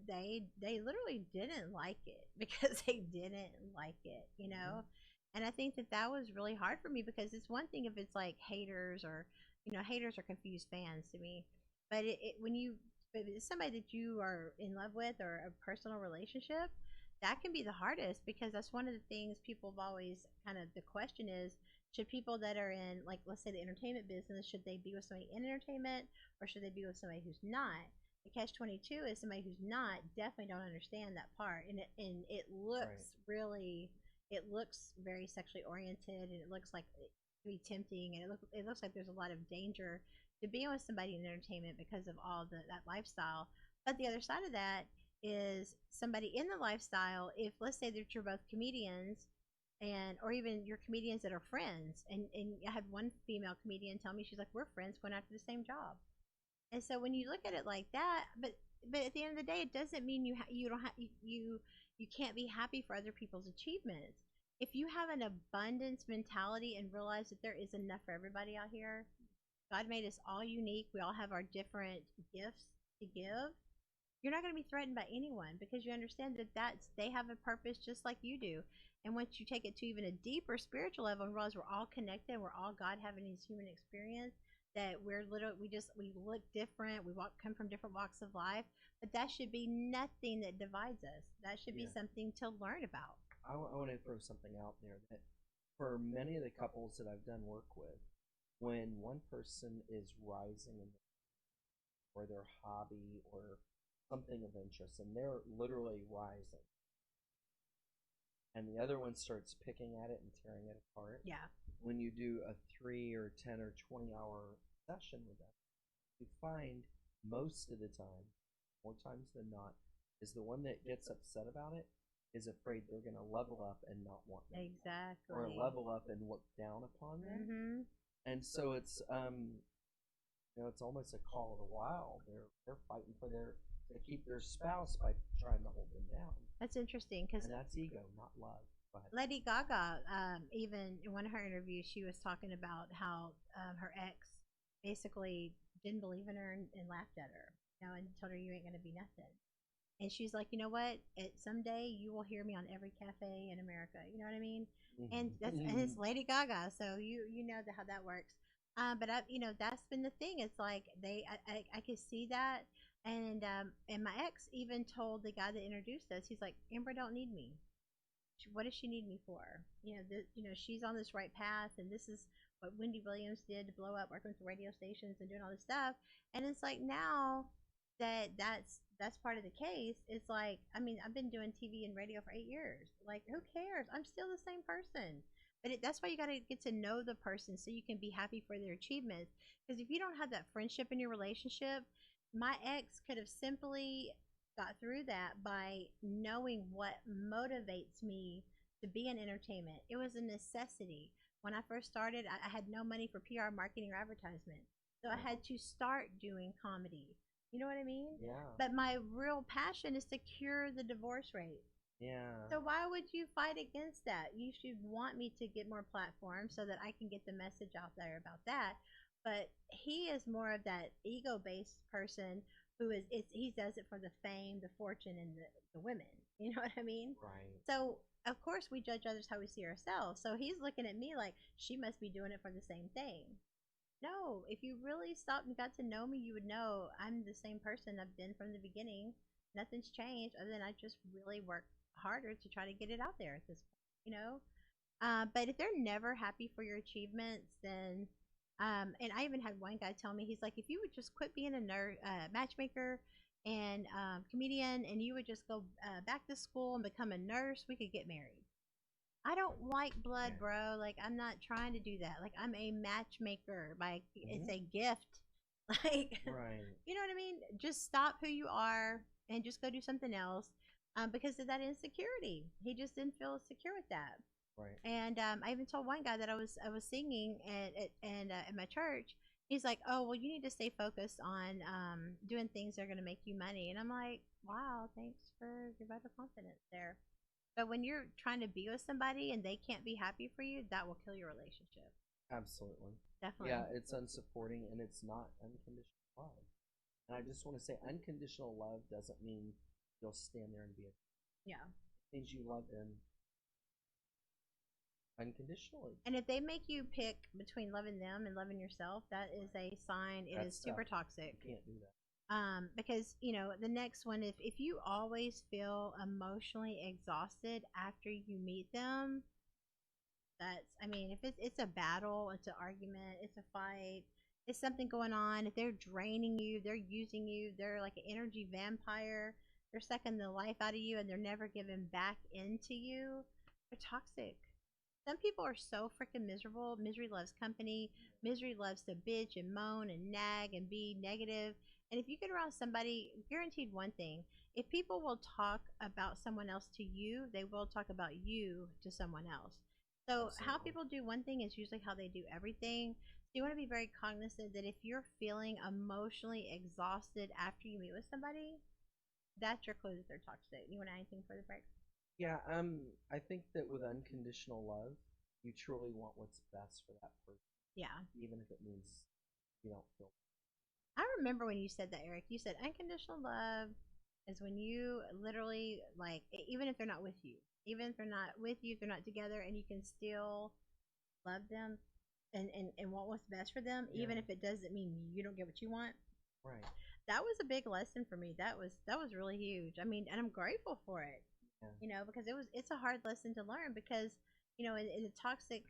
they literally didn't like it because they didn't like it. And I think that was really hard for me because it's one thing if it's like haters or haters are confused fans to me, but but if it's somebody that you are in love with or a personal relationship, that can be the hardest because that's one of the things people have always kind of, the question is, should people that are in, like, let's say the entertainment business, should they be with somebody in entertainment or should they be with somebody who's not? The catch-22 is somebody who's not definitely don't understand that part, and it looks really, it looks very sexually oriented, and it looks like it could be tempting, and it looks like there's a lot of danger to being with somebody in entertainment because of all that lifestyle. But the other side of that is somebody in the lifestyle. If, let's say that you're both comedians, and or even you're comedians that are friends, and I had one female comedian tell me, she's like, we're friends going after the same job. And so when you look at it like that, but at the end of the day, it doesn't mean you don't have you can't be happy for other people's achievements. If you have an abundance mentality and realize that there is enough for everybody out here, God made us all unique. We all have our different gifts to give. You're not going to be threatened by anyone because you understand that they have a purpose just like you do. And once you take it to even a deeper spiritual level and realize we're all connected, we're all God having His human experience, that we look different, come from different walks of life, but that should be nothing that divides us. That should be something to learn about. I want to throw something out there that for many of the couples that I've done work with, when one person is rising in or their hobby or something of interest, and they're literally rising, and the other one starts picking at it and tearing it apart. Yeah. When you do a 3 or 10 or 20 hour session with them, you find most of the time, more times than not, is the one that gets upset about it is afraid they're going to level up and not want them. Exactly. Or level up and look down upon them. Mm-hmm. And so it's it's almost a call of the wild. They're fighting to keep their spouse by trying to hold them down. That's interesting because that's ego, not love. Lady Gaga, even in one of her interviews, she was talking about how her ex basically didn't believe in her and laughed at her, and told her, you ain't gonna be nothing. And she's like, you know what? Someday you will hear me on every cafe in America. You know what I mean? And it's Lady Gaga, so you know how that works. But that's been the thing. It's like I can see that. And my ex even told the guy that introduced us, he's like, Amber don't need me. What does she need me for? She's on this right path, and this is what Wendy Williams did to blow up, working with the radio stations and doing all this stuff. And it's like, now that's part of the case. It's like, I mean, I've been doing TV and radio for 8 years. Like, who cares? I'm still the same person. But that's why you got to get to know the person so you can be happy for their achievements. Because if you don't have that friendship in your relationship, my ex could have simply got through that by knowing what motivates me to be in entertainment. It was a necessity. When I first started, I had no money for PR, marketing, or advertisement. So I had to start doing comedy. You know what I mean? Yeah. But my real passion is to cure the divorce rate. Yeah. So why would you fight against that? You should want me to get more platforms so that I can get the message out there about that. But he is more of that ego-based person who he does it for the fame, the fortune, and the women. You know what I mean? Right. So of course we judge others how we see ourselves. So he's looking at me like, she must be doing it for the same thing. No, if you really stopped and got to know me, you would know I'm the same person I've been from the beginning. Nothing's changed other than I just really work harder to try to get it out there at this point, But if they're never happy for your achievements, then and I even had one guy tell me, he's like, if you would just quit being a matchmaker and comedian, and you would just go back to school and become a nurse, we could get married. I don't like blood, bro. Like, I'm not trying to do that. Like, I'm a matchmaker. Like, it's a gift. Like, right. You know what I mean? Just stop who you are and just go do something else because of that insecurity. He just didn't feel secure with that. Right. And I even told one guy that I was singing at my church. He's like, oh, well, you need to stay focused on doing things that are going to make you money. And I'm like, wow, thanks for your vote of confidence there. But when you're trying to be with somebody and they can't be happy for you, that will kill your relationship. Absolutely. Definitely. Yeah, it's unsupporting and it's not unconditional love. And I just want to say, unconditional love doesn't mean you'll stand there and be a... Yeah. It means you love them unconditionally. And if they make you pick between loving them and loving yourself, that is a sign it is super toxic. You can't do that. Because the next one, if you always feel emotionally exhausted after you meet them, if it's a battle, it's an argument, it's a fight, it's something going on. If they're draining you, they're using you, they're like an energy vampire, they're sucking the life out of you and they're never giving back into you, they're toxic. Some people are so freaking miserable. Misery loves company. Misery loves to bitch and moan and nag and be negative. And if you get around somebody, guaranteed one thing, if people will talk about someone else to you, they will talk about you to someone else. So Absolutely. How people do one thing is usually how they do everything. So you want to be very cognizant that if you're feeling emotionally exhausted after you meet with somebody, that's your clue that they're toxic. You want to add anything for the break? Yeah, I think that with unconditional love, you truly want what's best for that person. Yeah. Even if it means you don't feel. I remember when you said that, Eric. You said unconditional love is when you literally, like, even if they're not with you, if they're not together, and you can still love them and want what's best for them, even if it doesn't mean you don't get what you want. Right. That was a big lesson for me. That was really huge. I mean, and I'm grateful for it. Yeah. Because it's a hard lesson to learn because, in a toxic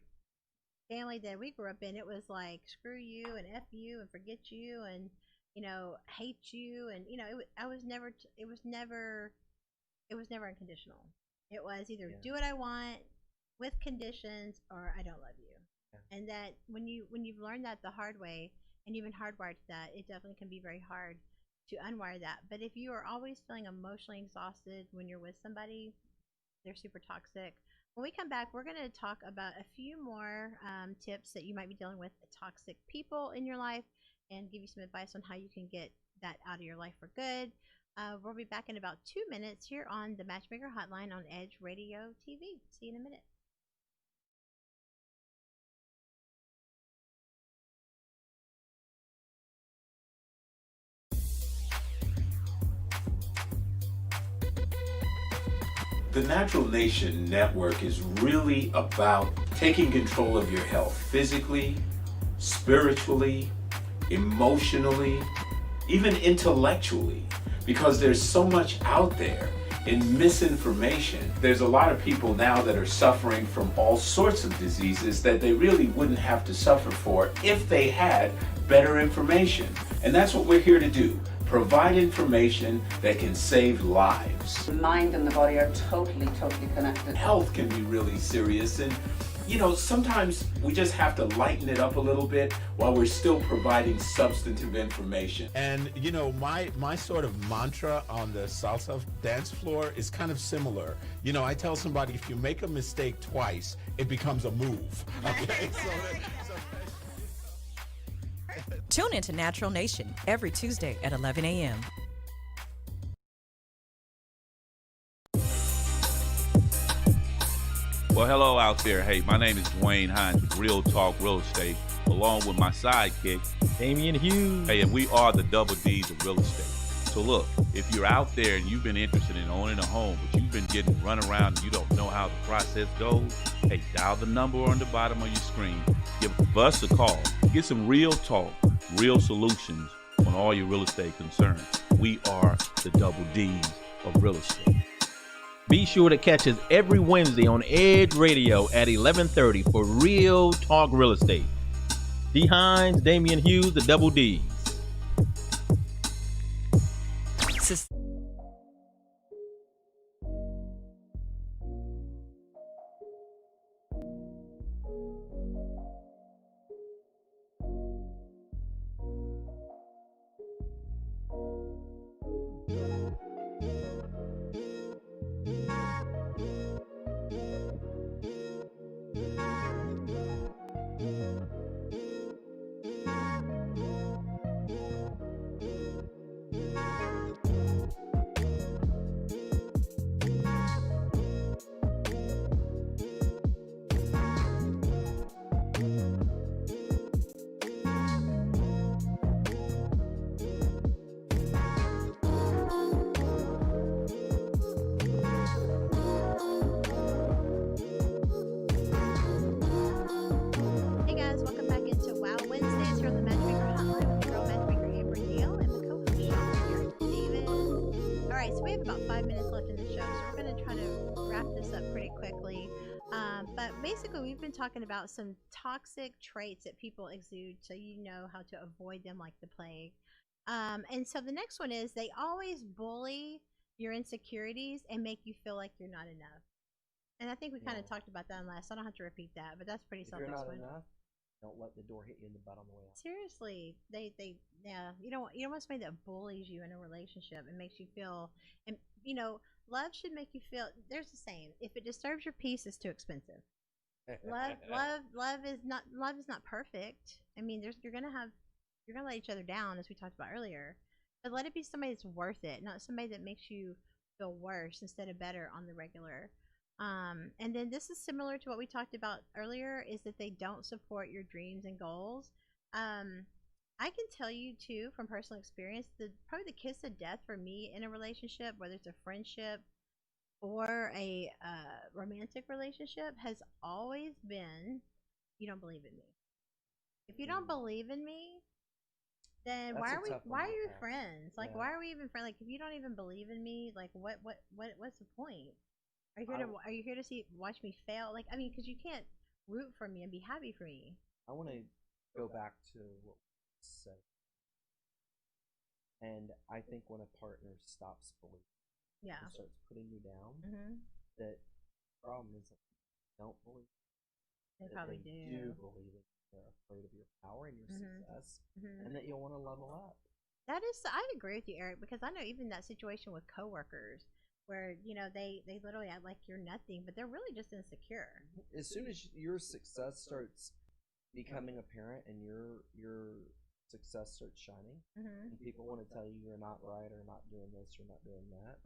family that we grew up in, it was like screw you and F you and forget you and hate you and it was never unconditional. It was either do what I want with conditions or I don't love you. Yeah. And that when you've learned that the hard way and you've been hardwired to that, it definitely can be very hard to unwire that. But if you are always feeling emotionally exhausted when you're with somebody, they're super toxic. When we come back, we're going to talk about a few more tips that you might be dealing with toxic people in your life and give you some advice on how you can get that out of your life for good. We'll be back in about 2 minutes here on the Matchmaker Hotline on Edge Radio TV. See you in a minute. The Natural Nation Network is really about taking control of your health physically, spiritually, emotionally, even intellectually, because there's so much out there in misinformation. There's a lot of people now that are suffering from all sorts of diseases that they really wouldn't have to suffer for if they had better information. And that's what we're here to do. Provide information that can save lives. The mind and the body are totally connected. Health can be really serious, and you know, sometimes we just have to lighten it up a little bit while we're still providing substantive information. And you know, my sort of mantra on the salsa dance floor is kind of similar. You know, I tell somebody, if you make a mistake twice, it becomes a move. Okay, Tune into Natural Nation every Tuesday at 11 a.m. Well, hello out there. Hey, my name is Dwayne Hines, Real Talk Real Estate, along with my sidekick, Damian Hughes. Hey, and we are the double D's of real estate. So look, if you're out there and you've been interested in owning a home, but you've been getting run around and you don't know how the process goes, hey, dial the number on the bottom of your screen. Give us a call. Get some real talk, real solutions on all your real estate concerns. We are the double D's of real estate. Be sure to catch us every Wednesday on Edge Radio at 11:30 for Real Talk Real Estate. D. Hines, Damian Hughes, the double D's. Hey guys, welcome back into Wow Wednesdays here on the Matchmaker Hotline with your girl Matchmaker Amber Neal and the co-host Sean here, David. All right, so we have about 5 minutes left in the show, so we're going to try to wrap this up pretty quickly. But basically, we've been talking about some toxic traits that people exude, so you know how to avoid them like the plague. And so the next one is they always bully your insecurities and make you feel like you're not enough. And I think we kind of talked about that last. I don't have to repeat that, but that's pretty If you're not self-explanatory. enough, don't let the door hit you in the butt on the way out. Seriously, yeah, you don't want somebody that bullies you in a relationship and makes you feel, and you know, love should make you feel. There's a saying: if it disturbs your peace, it's too expensive. Love is not perfect. I mean, you're gonna let each other down, as we talked about earlier, but let it be somebody that's worth it, not somebody that makes you feel worse instead of better on the regular. And then this is similar to what we talked about earlier, is that they don't support your dreams and goals. I can tell you too, from personal experience, probably the kiss of death for me in a relationship, whether it's a friendship or a romantic relationship, has always been, you don't believe in me. If you don't believe in me, then why are you friends? Like, why are we even friends? Like, if you don't even believe in me, like, what's the point? Are you here to watch me fail? Like, I mean, because you can't root for me and be happy for me. I want to go back to what we said. And I think when a partner stops believing, and starts putting you down, that the problem is that they don't believe. They probably do believe it. They're afraid of your power and your success, and that you'll want to level up. I agree with you, Eric, because I know even that situation with coworkers where, you know, they literally act like you're nothing, but they're really just insecure. As soon as your success starts becoming apparent and your success starts shining, and people want to tell you you're not right or not doing this or not doing that,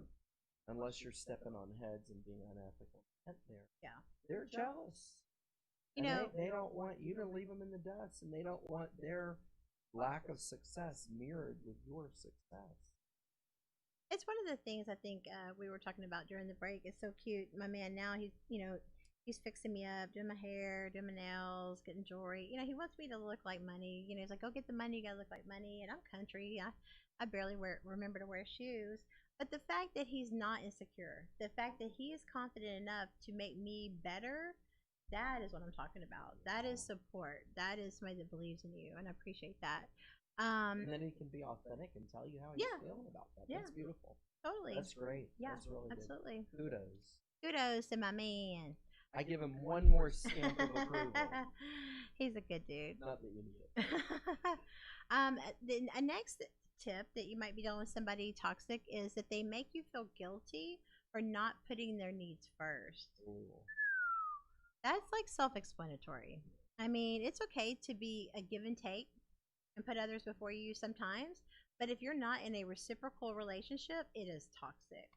unless you're stepping on heads and being unethical, they're jealous. You know, they don't want you to leave them in the dust, and they don't want their lack of success mirrored with your success. It's one of the things I think we were talking about during the break. It's so cute. My man now, he's fixing me up, doing my hair, doing my nails, getting jewelry. You know, he wants me to look like money. You know, he's like, go get the money. You gotta look like money. And I'm country. I barely remember to wear shoes. But the fact that he's not insecure, the fact that he is confident enough to make me better, that is what I'm talking about. That is support. That is somebody that believes in you, and I appreciate that. And then he can be authentic and tell you how he's feeling about that. Yeah. That's beautiful. Totally. That's great. Yeah, That's really absolutely. good. Kudos. Kudos to my man. I give him one more stamp of approval. He's a good dude. Not that you need it. The next tip that you might be dealing with somebody toxic is that they make you feel guilty for not putting their needs first. Ooh. That's like self-explanatory. I mean, it's okay to be a give and take and put others before you sometimes, but if you're not in a reciprocal relationship, it is toxic.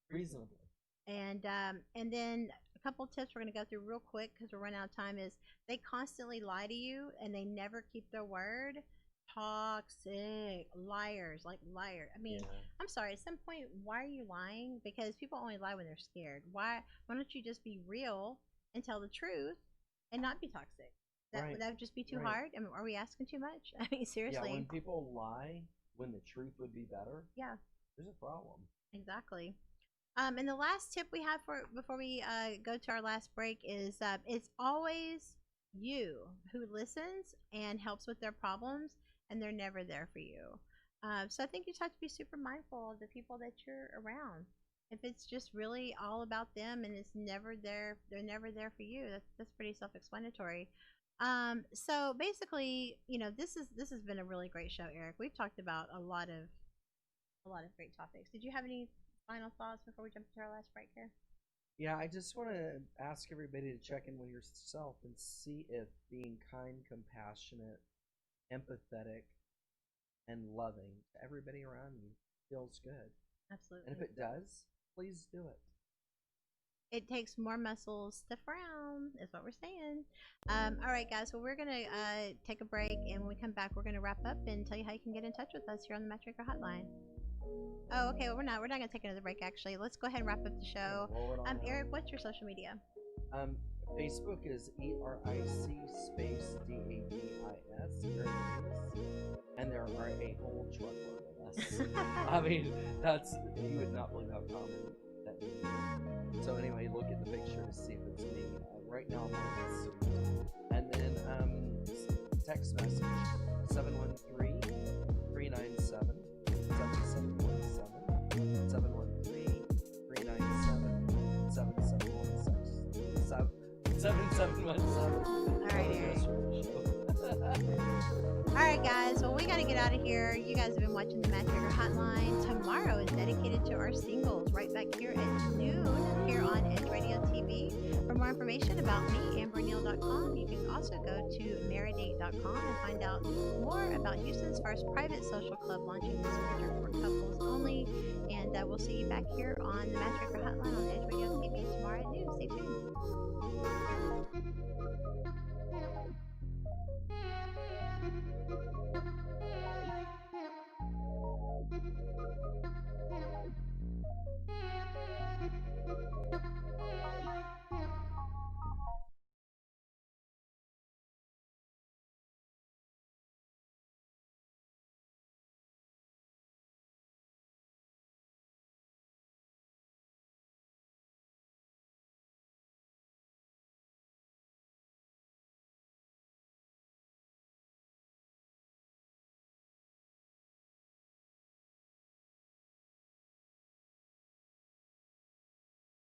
Reasonably. And then a couple tips we're going to go through real quick because we're running out of time is they constantly lie to you and they never keep their word. Toxic liars, like liar. I mean, I'm sorry. At some point, why are you lying? Because people only lie when they're scared. Why don't you just be real and tell the truth and not be toxic? That would just be too hard. I mean, are we asking too much? I mean, seriously. Yeah, when people lie when the truth would be better. Yeah, there's a problem. Exactly. And the last tip we have for before we go to our last break is it's always you who listens and helps with their problems, and they're never there for you. So I think you just have to be super mindful of the people that you're around. If it's just really all about them and it's never there, they're never there for you. That's pretty self-explanatory. So basically, you know, this has been a really great show, Eric. We've talked about a lot of great topics. Did you have any final thoughts before we jump to our last break here? Yeah, I just want to ask everybody to check in with yourself and see if being kind, compassionate, empathetic, and loving to everybody around you feels good. Absolutely. And if it does, please do it. It takes more muscles to frown, is what we're saying. All right, guys. Well, we're going to take a break, and when we come back, we're going to wrap up and tell you how you can get in touch with us here on the Matchmaker Hotline. Oh, okay. Well, we're not going to take another break, actually. Let's go ahead and wrap up the show. Eric, what's your social media? Facebook is ERIC space DAVIS, Eric Davis, and there are a whole truckload of us. I mean, you would not believe how common that is. So anyway, look at the picture to see if it's me. Right now I'm on this suit. And then text message 713-397-7717. 7717. Alright guys, well we gotta get out of here. You guys have been watching the Matchmaker Hotline. Tomorrow is dedicated to our singles right back here at noon here on Edge Radio TV. For more information about me, AmberNeal.com, you can also go to Maridate.com and find out more about Houston's first private social club launching this winter for couples only. And we'll see you back here on the Matchmaker Hotline on Edge Radio TV tomorrow at noon. Stay tuned.